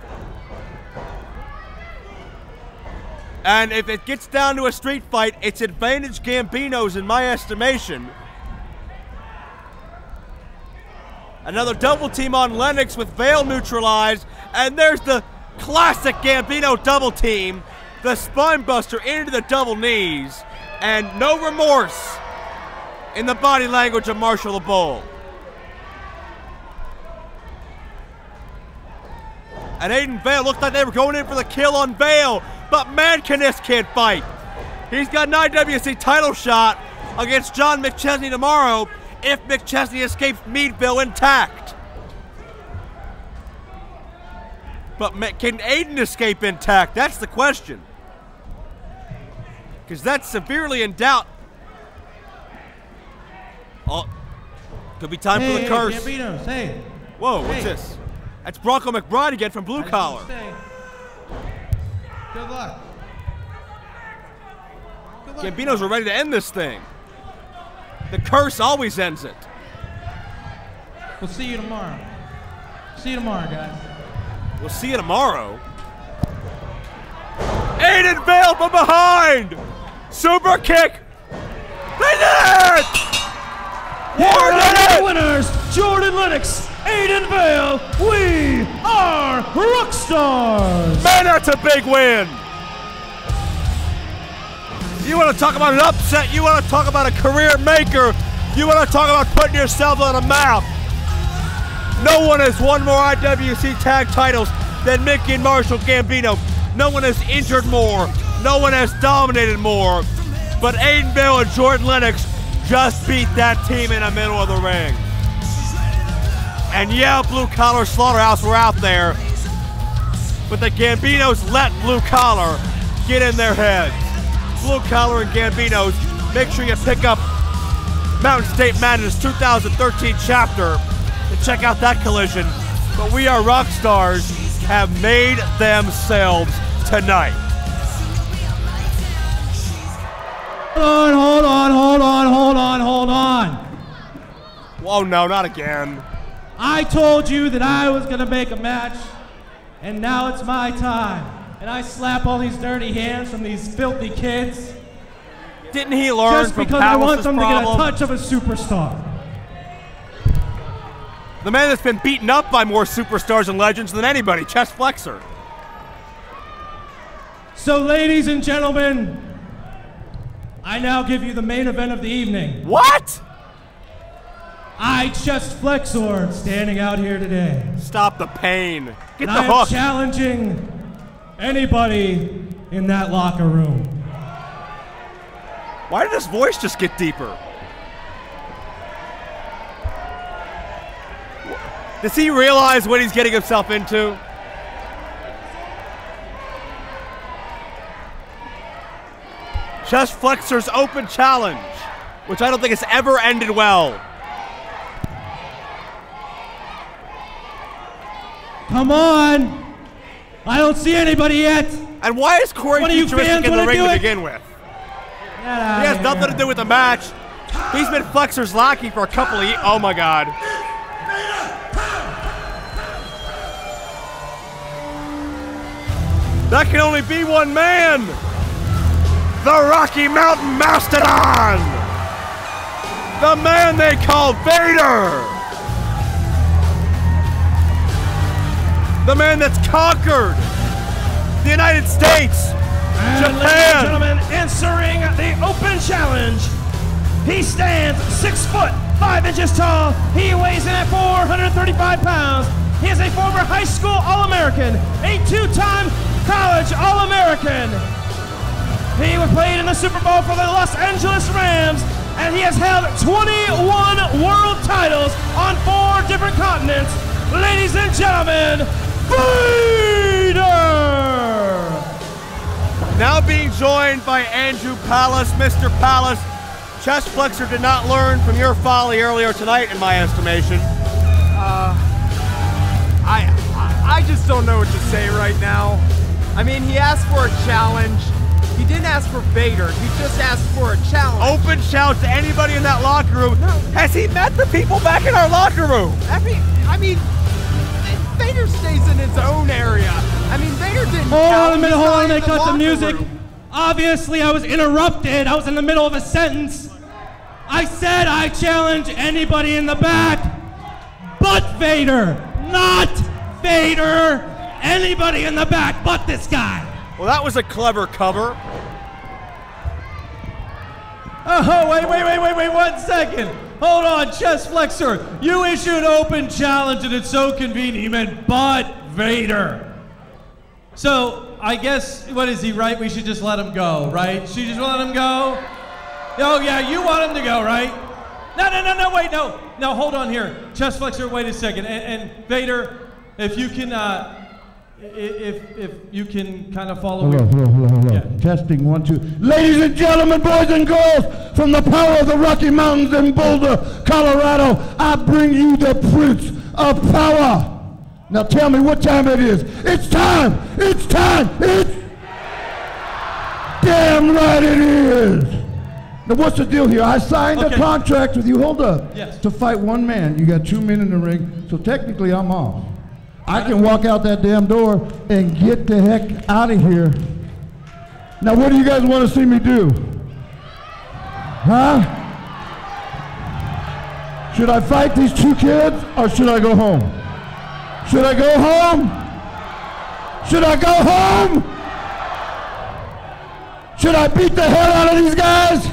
And if it gets down to a street fight, it's advantage Gambinos in my estimation. Another double team on Lennox with Vale neutralized. And there's the classic Gambino double team. The spine buster into the double knees. And no remorse in the body language of Marshall the Bull. And Aiden Vale looked like they were going in for the kill on Vale. But man, can this kid fight. He's got an IWC title shot against John McChesney tomorrow if McChesney escapes Meadville intact. But can Aiden escape intact? That's the question. Because that's severely in doubt. Oh, could be time for the curse. Gambinos, hey. Whoa, what's this? That's Bronco McBride again from Blue Collar. Good luck. Good luck. Gambinos are ready to end this thing. The curse always ends it. We'll see you tomorrow. See you tomorrow, guys. We'll see you tomorrow. Aiden Vale from behind! Super kick! They did it! Here are the winners, Jordan Lennox, Aiden Vale, we are rock stars! Man, that's a big win! You want to talk about an upset, you want to talk about a career maker, you want to talk about putting yourself on a map. No one has won more IWC tag titles than Mickey and Marshall Gambino. No one has injured more. No one has dominated more. But Aiden Vale and Jordan Lennox just beat that team in the middle of the ring. And yeah, Blue Collar Slaughterhouse were out there, but the Gambinos let Blue Collar get in their heads. Blue Collar and Gambinos, make sure you pick up Mountain State Madness 2013 chapter to check out that collision. But We Are Rock Stars have made themselves tonight. Hold on. Oh no, not again. I told you that I was gonna make a match, and now it's my time. And I slap all these dirty hands from these filthy kids. Didn't he learn just from because I want Pavlos' them to get a problem? touch of a superstar. The man that's been beaten up by more superstars and legends than anybody, Chest Flexor. So, ladies and gentlemen, I now give you the main event of the evening. What? I, Chest Flexor, standing out here today. Stop the pain. Get And the I am hook. challenging anybody in that locker room. Why did his voice just get deeper? Does he realize what he's getting himself into? Chest Flexor's open challenge. which I don't think has ever ended well. Come on. I don't see anybody yet. And why is Corey Futuristic in the ring to begin with? He has nothing to do with the match. He's been Flexor's lackey for a couple of years. Oh my God. That can only be one man. The Rocky Mountain Mastodon. The man they call Vader. The man that's conquered the United States, and Japan. Ladies and gentlemen, answering the open challenge, he stands 6 foot 5 inches tall. He weighs in at 435 pounds. He is a former high school All-American, a 2-time college All-American. He played in the Super Bowl for the Los Angeles Rams, and he has held 21 world titles on 4 different continents. Ladies and gentlemen, Vader! Now being joined by Andrew Palace. Mr. Palace, Chest Flexor did not learn from your folly earlier tonight, in my estimation. I just don't know what to say right now. I mean, he asked for a challenge. He didn't ask for Vader. He just asked for a challenge. Open challenge to anybody in that locker room. No. Has he met the people back in our locker room? I mean, Vader stays in his own area. I mean, Vader didn't. Hold on a minute, cut the music. Obviously, I was interrupted. I was in the middle of a sentence. I said I challenge anybody in the back, but Vader, not Vader. Anybody in the back but this guy. Well, that was a clever cover. Oh, wait, 1 second. Hold on, Chest Flexor. You issued open challenge and it's so convenient. You meant but Vader. So, I guess, what is he, right? We should just let him go, right? Should you just let him go? Oh, yeah, you want him to go, right? No, wait, no. No, hold on here. Chest Flexor, wait a second. And Vader, if you can, if you can kind of follow me. Hello. Yeah. Testing 1, 2. Ladies and gentlemen, boys and girls, from the power of the Rocky Mountains in Boulder, Colorado, I bring you the Prince of Power. Now tell me what time it is. It's time. It's damn right it is. Now what's the deal here? I signed a contract with you. Hold up. Yes. To fight one man. You got 2 men in the ring, so technically I'm off. I can walk out that damn door and get the heck out of here. Now, what do you guys want to see me do? Huh? Should I fight these 2 kids or should I go home? Should I go home? Should I go home? Should I beat the hell out of these guys?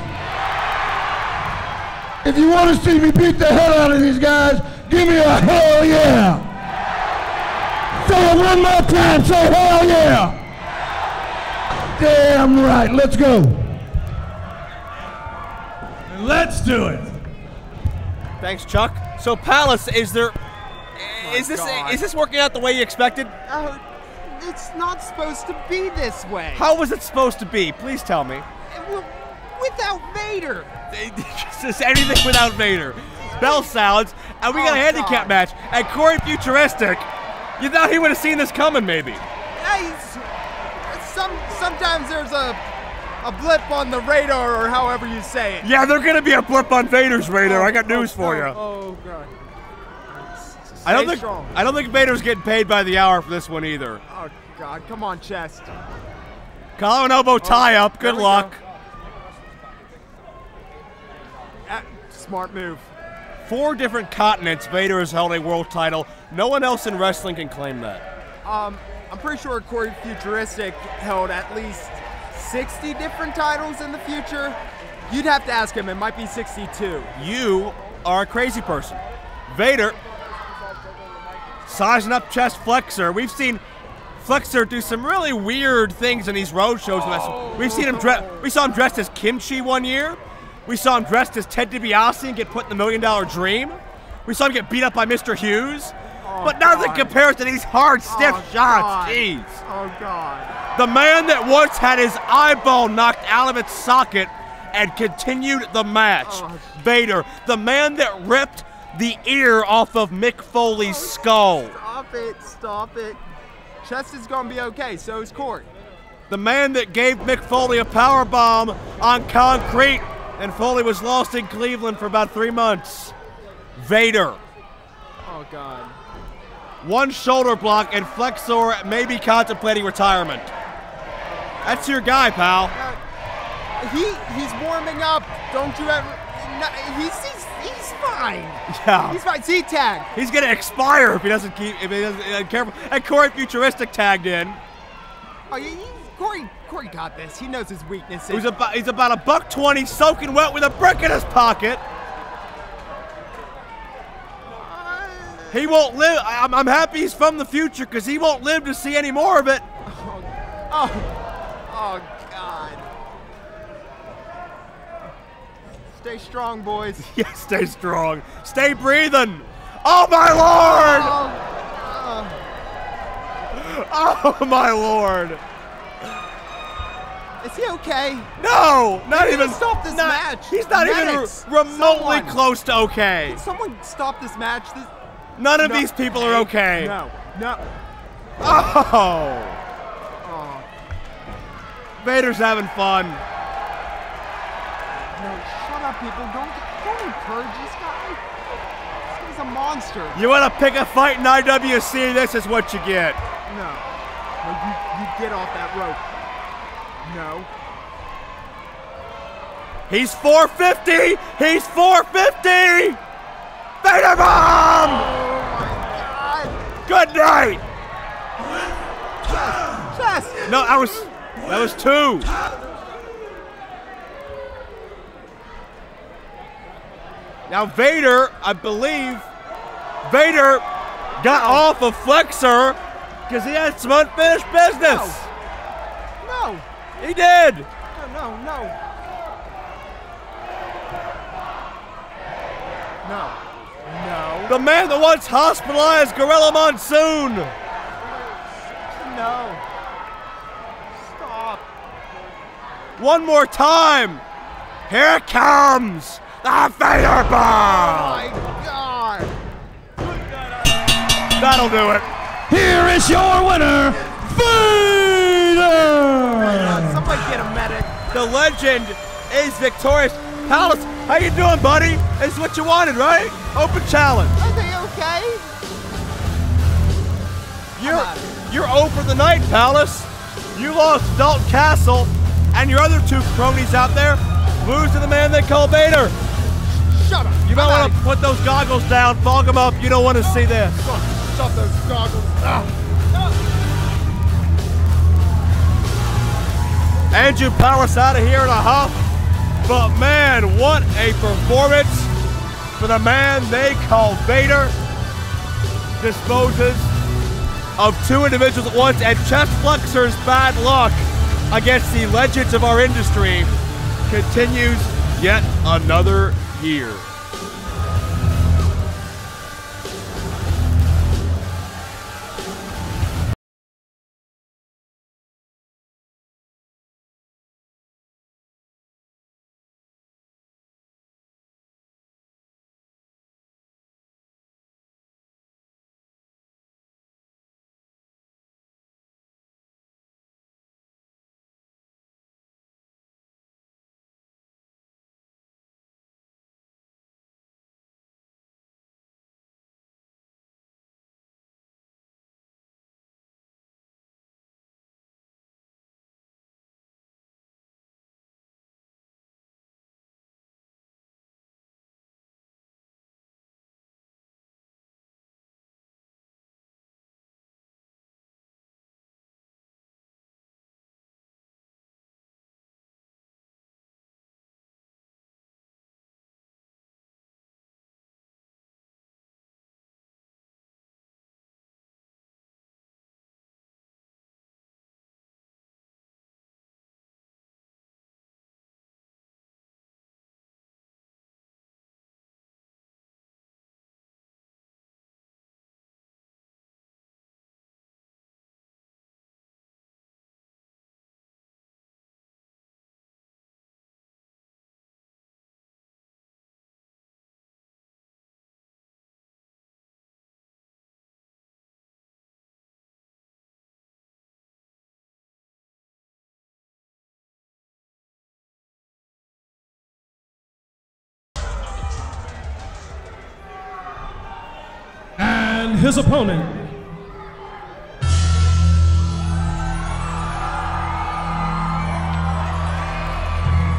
If you want to see me beat the hell out of these guys, give me a hell yeah. Say it one more time, say hell yeah! Damn right, let's go. Let's do it. Thanks, Chuck. So Palace, is this working out the way you expected? It's not supposed to be this way. How was it supposed to be? Please tell me. Without Vader. Just anything without Vader. Bell sounds, and we got a handicap match. And Corey Futuristic, you thought he would have seen this coming, maybe. Sometimes there's a blip on the radar, or however you say it. Yeah, there's gonna be a blip on Vader's radar. I got news for you. Oh God. I don't think Vader's getting paid by the hour for this one either. Oh God, come on, Chest. Collar and elbow tie up. Good luck. Smart move. 4 different continents, Vader has held a world title. No one else in wrestling can claim that. I'm pretty sure Corey Futuristic held at least 60 different titles in the future. You'd have to ask him. It might be 62. You are a crazy person. Vader sizing up Chest Flexor. We've seen Flexor do some really weird things in these road shows. We've seen him we saw him dressed as Kimchi one year. We saw him dressed as Ted DiBiase and get put in the $1 Million Dream. We saw him get beat up by Mr. Hughes. But nothing compares to these hard, stiff shots. Jeez. Oh, God. The man that once had his eyeball knocked out of its socket and continued the match. Vader, the man that ripped the ear off of Mick Foley's skull. Stop it, stop it. Chest is gonna be okay, so is Court. The man that gave Mick Foley a power bomb on concrete, and Foley was lost in Cleveland for about 3 months. Vader. Oh, God. One shoulder block, and Flexor may be contemplating retirement. That's your guy, pal. He's warming up. Don't you ever... No, he's fine. Yeah. He's fine. Z-tag. He's gonna expire if he doesn't careful. And Corey Futuristic tagged in. Oh, Corey got this. He knows his weaknesses. He's about $120, soaking wet with a brick in his pocket. He won't live. I'm happy he's from the future because he won't live to see any more of it. Oh, God. Stay strong, boys. Yeah, stay strong. Stay breathing. Oh, my Lord! Oh, my Lord. Is he okay? No, not even. Stop this match. He's not Lennox, even remotely close to okay. Can someone stop this match? None of these people are okay. No. Oh. Vader's having fun. No, shut up, people. Don't encourage this guy. This guy's a monster. You want to pick a fight in IWC? This is what you get. No, you get off that rope. No. He's 450! He's 450! Vader bomb! Oh my God! Good night! Chest! No, that was 2. Now Vader, I believe, got off of Flexor because he had some unfinished business. No. He did. No. The man that once hospitalized Gorilla Monsoon. No. Stop. One more time. Here it comes. The Vader bomb. Oh my God. That'll do it. Here is your winner, Vader! Somebody get a medic. The legend is victorious. Hollis, how you doing, buddy? This is what you wanted, right? Open challenge. Are they okay? You're over the night, Palace. You lost Dalton Castle, and your other 2 cronies out there lose to the man they call Vader. Shut up. You might want to put those goggles down, fog them up. You don't want to see this. Shut those goggles. Andrew Palace out of here in a huff. But man, what a performance for the man they call Vader. Disposes of 2 individuals at once, and Chest Flexor's bad luck against the legends of our industry continues yet another year. his opponent.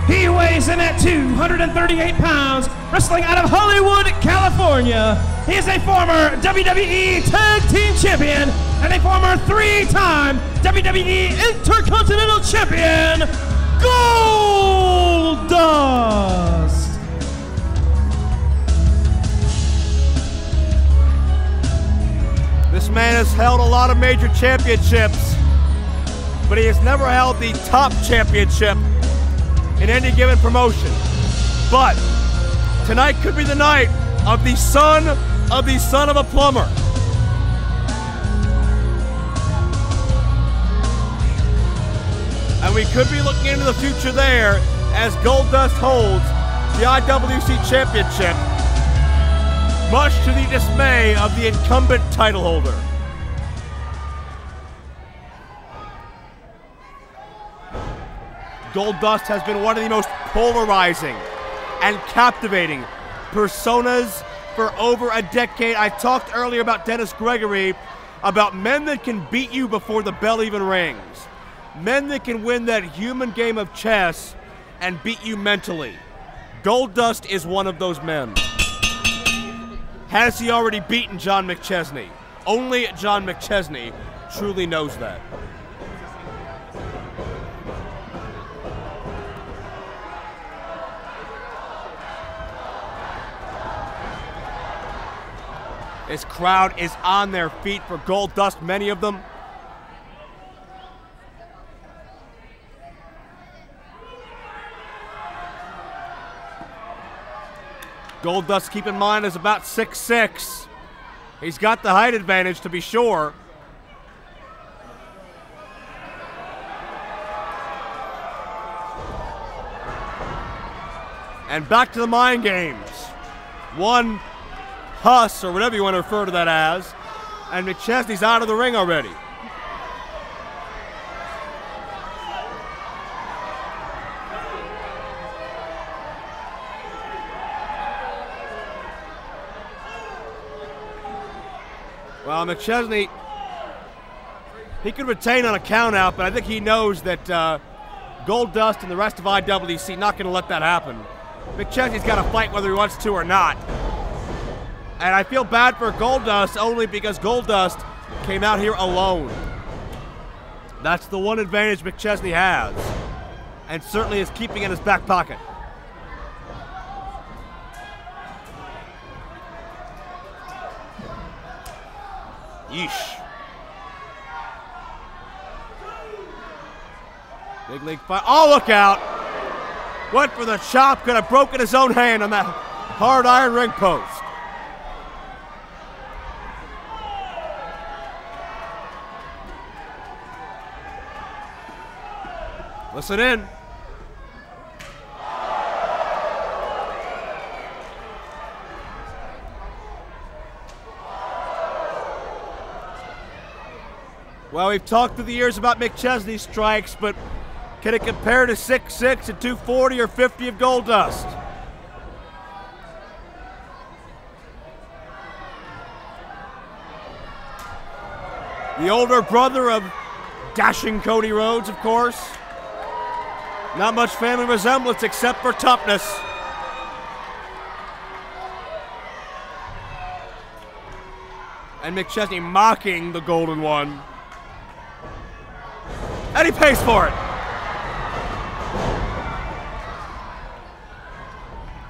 He weighs in at 238 pounds, wrestling out of Hollywood, California. He is a former WWE Tag Team Champion and a former 3-time WWE Intercontinental Champion, Goldust. This man has held a lot of major championships, but he has never held the top championship in any given promotion. But tonight could be the night of the son of a plumber. And we could be looking into the future there as Goldust holds the IWC Championship, much to the dismay of the incumbent title holder. Goldust has been one of the most polarizing and captivating personas for over a decade. I talked earlier about Dennis Gregory, about men that can beat you before the bell even rings. Men that can win that human game of chess and beat you mentally. Goldust is one of those men. Has he already beaten John McChesney? Only John McChesney truly knows that. This crowd is on their feet for Goldust, many of them. Goldust, keep in mind, is about 6'6". He's got the height advantage, to be sure. And back to the mind games. One Huss, or whatever you want to refer to that as, and McChesney's out of the ring already. Well, McChesney, he could retain on a count out, but I think he knows that Goldust and the rest of IWC not going to let that happen. McChesney's got to fight whether he wants to or not. And I feel bad for Goldust only because Goldust came out here alone. That's the one advantage McChesney has, and certainly is keeping in his back pocket. Yeesh. Big league fight. Oh, look out. Went for the chop. Could have broken his own hand on that hard iron ring post. Listen in. Well, we've talked through the years about McChesney's strikes, but can it compare to 6'6" and 240 or 50 of Goldust? The older brother of dashing Cody Rhodes, of course. Not much family resemblance except for toughness. And McChesney mocking the Golden One. And he pays for it.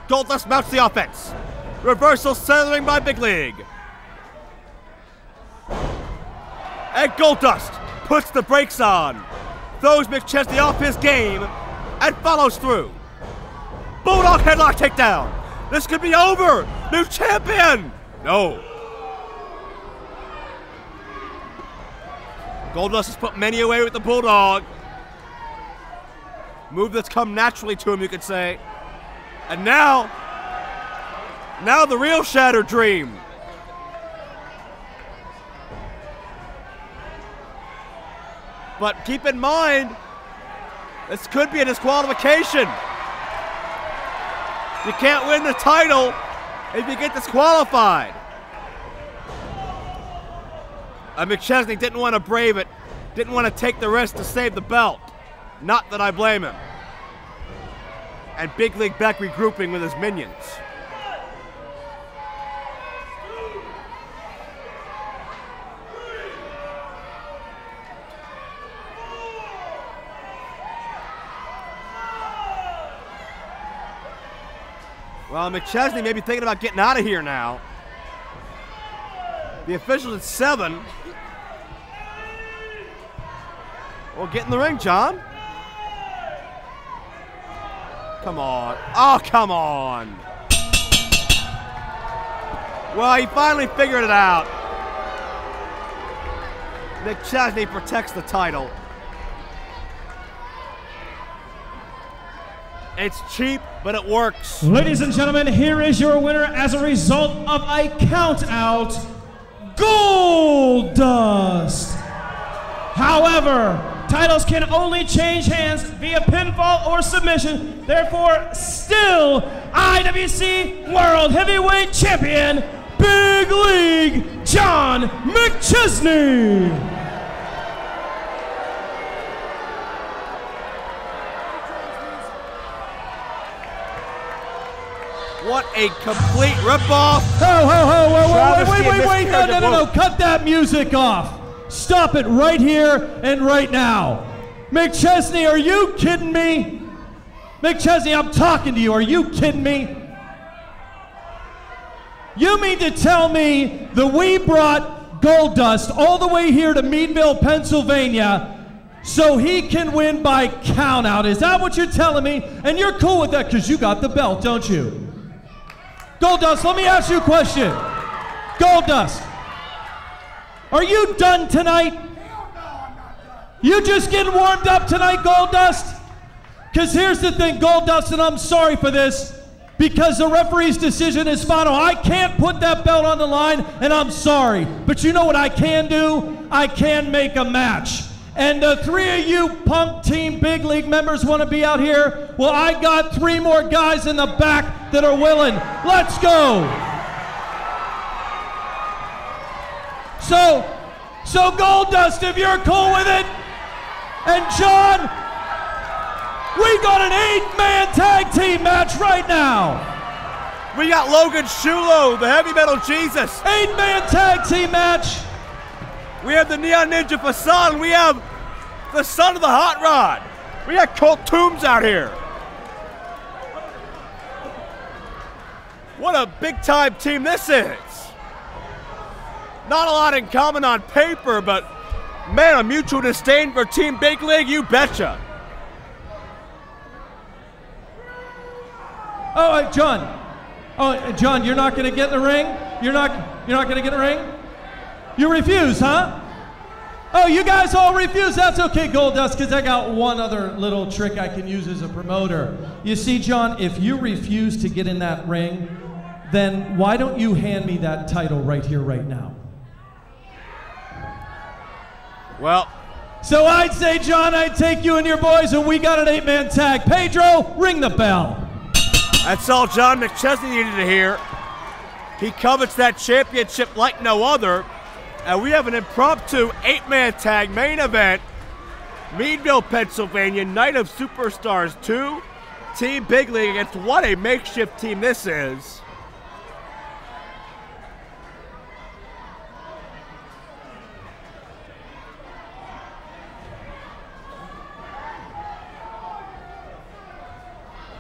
Goldust mounts the offense. Reversal centering by Big League. And Goldust puts the brakes on. Throws McChesney off his game and follows through. Bulldog headlock takedown. This could be over. New champion. No. Goldust has put many away with the Bulldog. Move that's come naturally to him, you could say. And now the real Shattered Dream. But keep in mind, this could be a disqualification. You can't win the title if you get disqualified. McChesney didn't want to brave it, didn't want to take the risk to save the belt. Not that I blame him. And Big League back regrouping with his minions. Well, McChesney may be thinking about getting out of here now. The officials at 7. Well, get in the ring, John. Come on. Oh, come on. Well, he finally figured it out. McChesney protects the title. It's cheap, but it works. Ladies and gentlemen, here is your winner as a result of a count out, Goldust. However, titles can only change hands via pinfall or submission. Therefore, still IWC World Heavyweight Champion, Big League John McChesney. What a complete ripoff. Wait, no, cut that music off. Stop it right here and right now. McChesney, are you kidding me? McChesney, I'm talking to you. Are you kidding me? You mean to tell me that we brought Goldust all the way here to Meadville, Pennsylvania, so he can win by count out? Is that what you're telling me? And you're cool with that because you got the belt, don't you? Goldust, let me ask you a question. Goldust, are you done tonight? You just getting warmed up tonight, Goldust? Because here's the thing, Goldust, and I'm sorry for this, because the referee's decision is final. I can't put that belt on the line, and I'm sorry. But you know what I can do? I can make a match. And the 3 of you Punk Team Big League members want to be out here? Well, I got 3 more guys in the back that are willing. Let's go. So Goldust, if you're cool with it, and John, we got an 8-man tag team match right now. We got Logan Shulo, the heavy metal Jesus. 8-man tag team match. We have the Neon Ninja Facade, and we have the son of the Hot Rod. We got Colt Toombs out here. What a big-time team this is. Not a lot in common on paper, but man, a mutual disdain for Team Big League, you betcha. Oh, John. Oh, John, you're not going to get in the ring? You're not going to get in the ring? You refuse, huh? Oh, you guys all refuse? That's okay, Goldust, because I got one other little trick I can use as a promoter. You see, John, if you refuse to get in that ring, then why don't you hand me that title right here, right now? Well. So I'd say, John, I'd take you and your boys, and we got an 8-man tag. Pedro, ring the bell. That's all John McChesney needed to hear. He covets that championship like no other. And we have an impromptu 8-man tag main event. Meadville, Pennsylvania, Night of Superstars 2. Team Big League against what a makeshift team this is.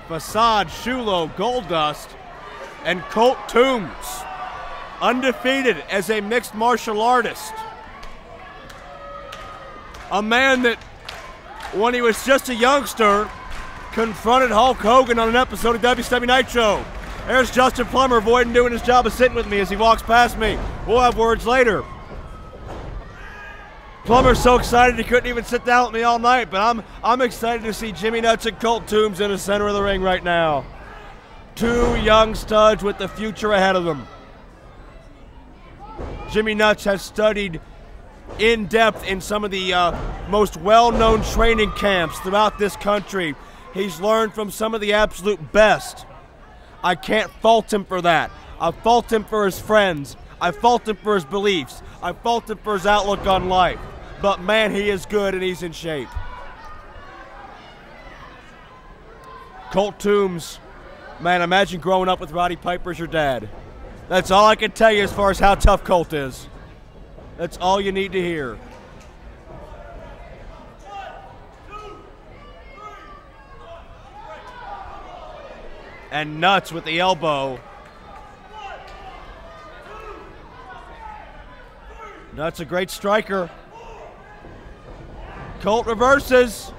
Facade, Shulo, Goldust, and Colt Toombs. Undefeated as a mixed martial artist. A man that, when he was just a youngster, confronted Hulk Hogan on an episode of WCW Nitro. There's Justin Plummer avoiding doing his job of sitting with me as he walks past me. We'll have words later. Plummer's so excited he couldn't even sit down with me all night, but I'm excited to see Jimmy Nuts and Colt Toombs in the center of the ring right now. 2 young studs with the future ahead of them. Jimmy Nuts has studied in depth in some of the most well-known training camps throughout this country. He's learned from some of the absolute best. I can't fault him for that. I fault him for his friends. I fault him for his beliefs. I fault him for his outlook on life. But man, he is good and he's in shape. Colt Toombs. Man, imagine growing up with Roddy Piper as your dad. That's all I can tell you as far as how tough Colt is. That's all you need to hear. And Nuts with the elbow. Nuts a great striker. Colt reverses.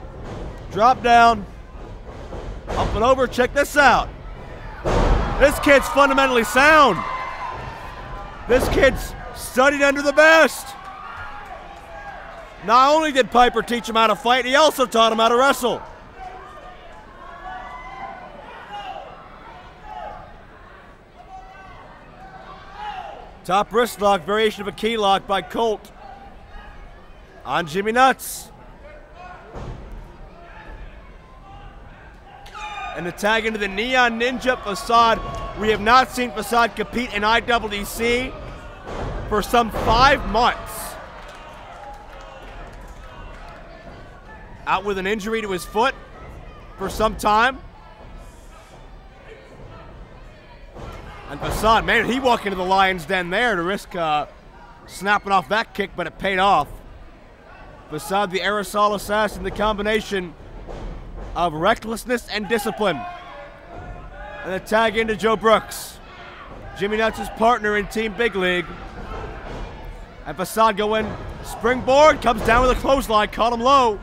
Drop down. Up and over. Check this out. This kid's fundamentally sound. This kid's studied under the best. Not only did Piper teach him how to fight, he also taught him how to wrestle. Top wrist lock, variation of a key lock by Colt on Jimmy Nuts. And the tag into the Neon Ninja Facade. We have not seen Facade compete in IWC for some 5 months. Out with an injury to his foot for some time. And Facade, man, he walked into the Lion's Den there to risk snapping off that kick, but it paid off. Facade, the aerosol assassin, the combination of recklessness and discipline. And the tag into Joe Brooks. Jimmy Nuts' partner in Team Big League. And Facade go in, springboard, comes down with a clothesline, caught him low.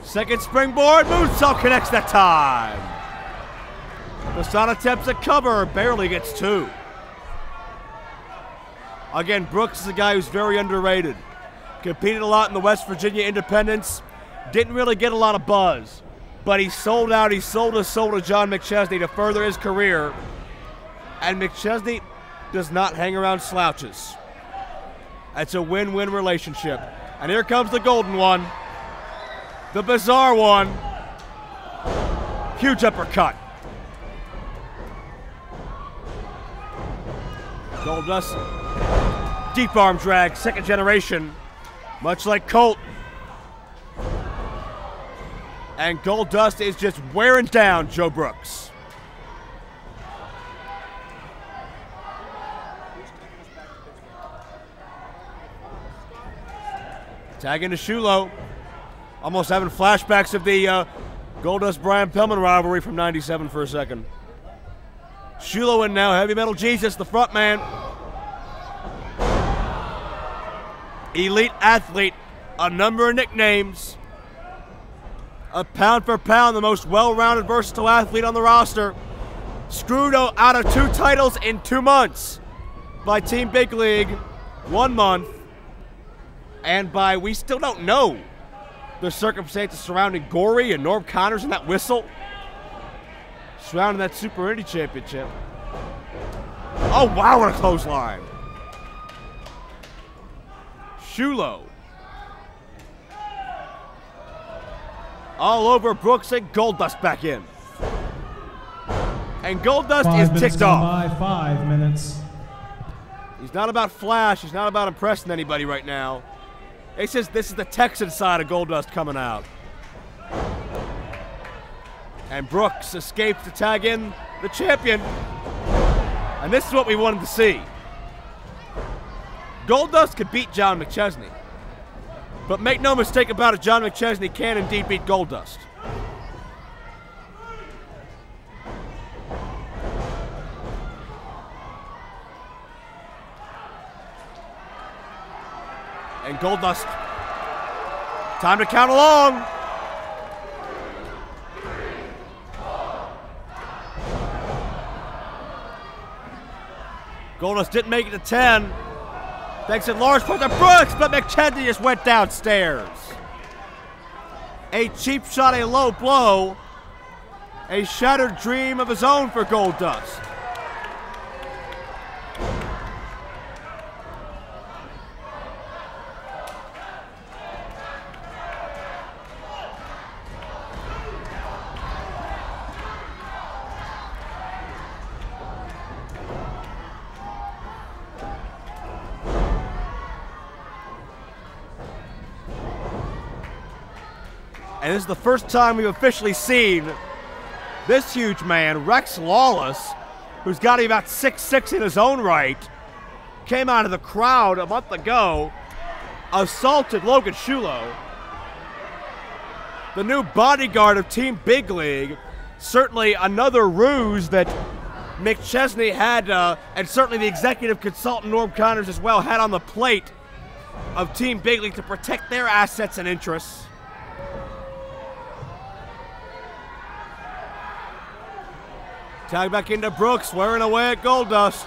Second springboard, moonsault connects that time. Facade attempts a cover, barely gets 2. Again, Brooks is a guy who's very underrated. Competed a lot in the West Virginia Independents. Didn't really get a lot of buzz, but he sold out. He sold his soul to John McChesney to further his career. And McChesney does not hang around slouches. It's a win-win relationship. And here comes the golden one. The bizarre one. Huge uppercut. Goldust. Deep arm drag, second generation. Much like Colt. And Goldust is just wearing down Joe Brooks. Tag into Shulo. Almost having flashbacks of the Goldust-Brian Pillman rivalry from '97 for a second. Shulo in now, Heavy Metal Jesus, the front man. Elite athlete, a number of nicknames. A pound for pound, the most well-rounded, versatile athlete on the roster. Screwed out of 2 titles in 2 months by Team Big League, 1 month. And by, we still don't know the circumstances surrounding Gory and Norm Connors and that whistle surrounding that Super Indy Championship. Oh, wow, what a clothesline. Shulo. All over Brooks and Goldust back in. And Goldust is ticked off. 5 minutes. He's not about flash. He's not about impressing anybody right now. He says this is the Texan side of Goldust coming out. And Brooks escapes to tag in the champion. And this is what we wanted to see. Goldust could beat John McChesney. But make no mistake about it, John McChesney can indeed beat Goldust. And Goldust, time to count along. Goldust didn't make it to 10. Thanks in large part to Brooks, but McChesney just went downstairs. A cheap shot, a low blow. A shattered dream of his own for Goldust. And this is the first time we've officially seen this huge man, Rex Lawless, who's got to be about 6'6" in his own right, came out of the crowd a month ago, assaulted Logan Shulo. The new bodyguard of Team Big League, certainly another ruse that McChesney had, and certainly the executive consultant Norm Connors as well, had on the plate of Team Big League to protect their assets and interests. Tag back into Brooks, wearing away at Goldust.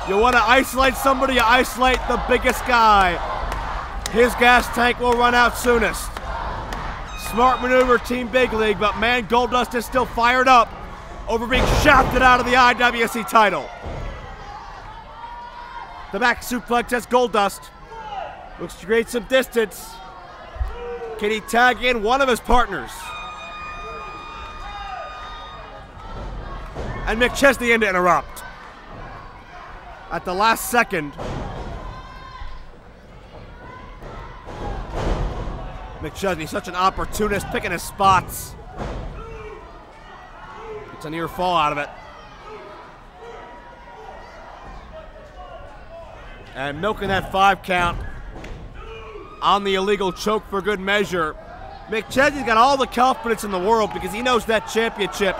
You want to isolate somebody, you isolate the biggest guy. His gas tank will run out soonest. Smart maneuver, Team Big League, but man, Goldust is still fired up over being shafted out of the IWC title. The back suplex as Goldust looks to create some distance. Can he tag in one of his partners? And McChesney in to interrupt. At the last second, McChesney, such an opportunist, picking his spots. It's a near fall out of it. And milking that 5 count on the illegal choke for good measure. McChesney's got all the confidence in the world because he knows that championship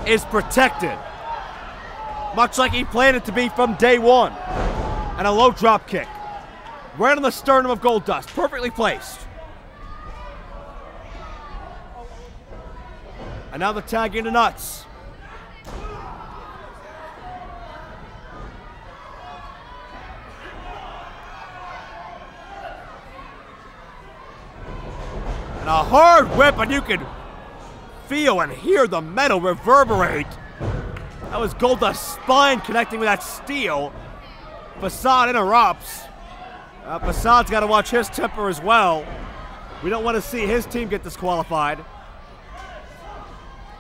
is protected, much like he planned it to be from day one. And a low drop kick right on the sternum of Goldust, perfectly placed. And now the tag into Nuts. And a hard whip, and you can feel and hear the metal reverberate. That was Goldust's spine connecting with that steel. Facade interrupts. Facade's got to watch his temper as well. We don't want to see his team get disqualified.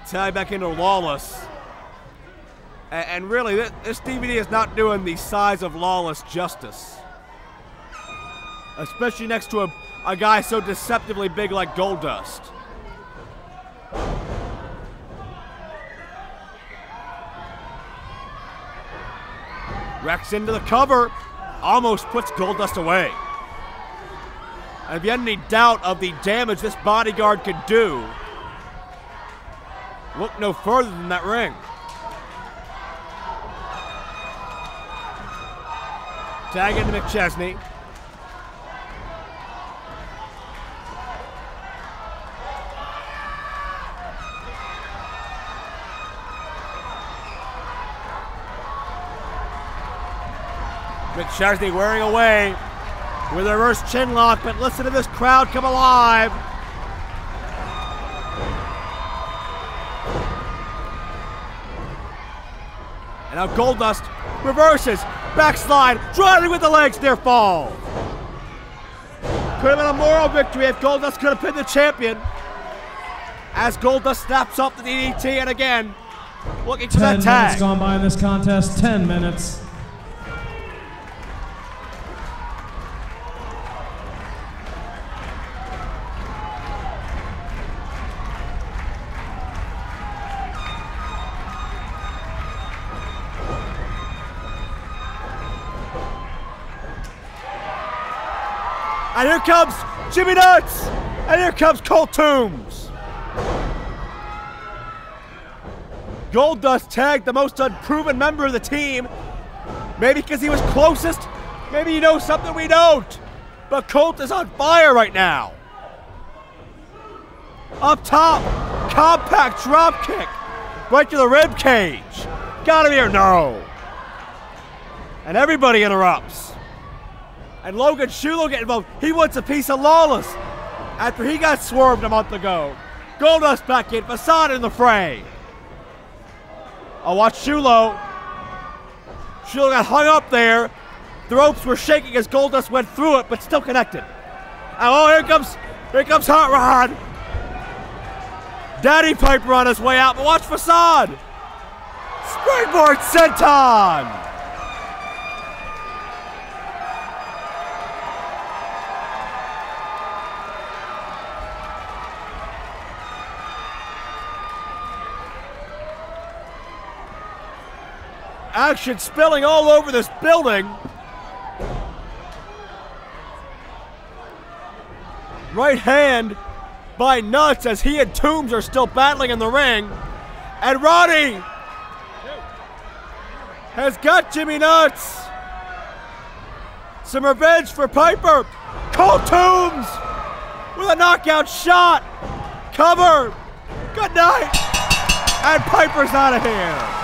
Tie back into Lawless. And really, this DVD is not doing the size of Lawless justice. Especially next to a guy so deceptively big like Goldust. Rex into the cover, almost puts Goldust away. And if you had any doubt of the damage this bodyguard could do, look no further than that ring. Tag into McChesney. McChesney wearing away with a reverse chin lock, but listen to this crowd come alive. And now Goldust reverses, backslide, driving with the legs, near fall. Could have been a moral victory if Goldust could have pinned the champion. As Goldust snaps off the DDT, and again, looking for that 10 tag. minutes gone by in this contest, 10 minutes. And here comes Jimmy Nuts! And here comes Colt Toombs! Goldust tagged the most unproven member of the team. Maybe because he was closest. Maybe you know something we don't. But Colt is on fire right now. Up top, compact drop kick. Right to the rib cage. Gotta be here, no. And everybody interrupts. And Logan Shulo get involved. He wants a piece of Lawless after he got swerved a month ago. Goldust back in, Facade in the fray. I'll watch Shulo. Shulo got hung up there. The ropes were shaking as Goldust went through it, but still connected. Oh, here comes Hot Rod. Daddy Piper on his way out, but watch Facade. Springboard senton. Action spilling all over this building. Right hand by Nuts as he and Toombs are still battling in the ring. And Roddy has got Jimmy Nuts. Some revenge for Piper. Colt Toombs with a knockout shot. Cover. Good night. And Piper's out of here.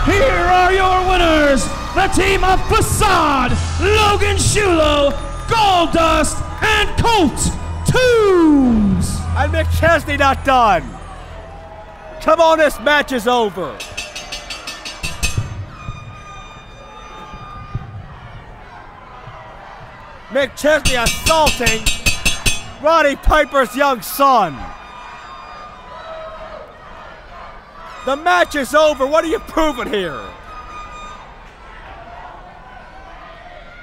Here are your winners, the team of Facade, Logan Shulo, Goldust, and Colt Toombs. And McChesney not done. Come on, this match is over. McChesney assaulting Roddy Piper's young son. The match is over. What are you proving here?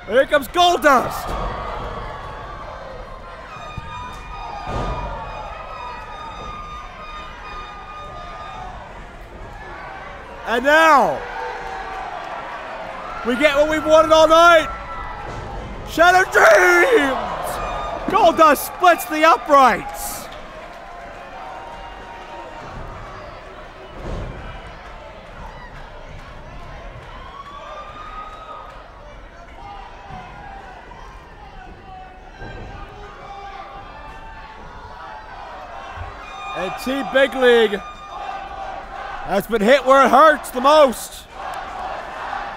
Here comes Goldust. And now, we get what we've wanted all night. Shattered Dreams! Goldust splits the uprights. And Team Big League has been hit where it hurts the most.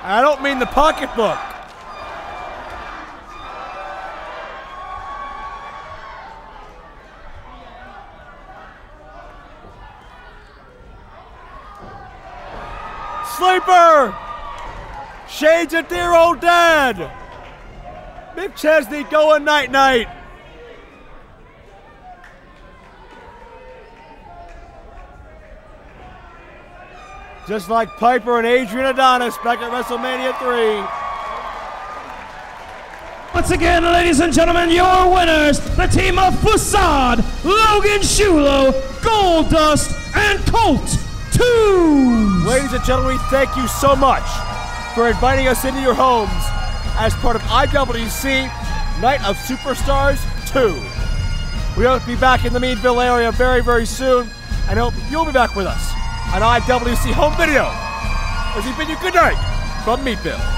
I don't mean the pocketbook. Sleeper! Shades of dear old dad! McChesney going night-night. Just like Piper and Adrian Adonis back at WrestleMania 3. Once again, ladies and gentlemen, your winners, the team of Facade, Logan Shulo, Goldust, and Colt Toombs. Ladies and gentlemen, we thank you so much for inviting us into your homes as part of IWC Night of Superstars 2. We hope to be back in the Meadville area very, very soon, and hope you'll be back with us on IWC Home Video. As we bid you good night from Meadville.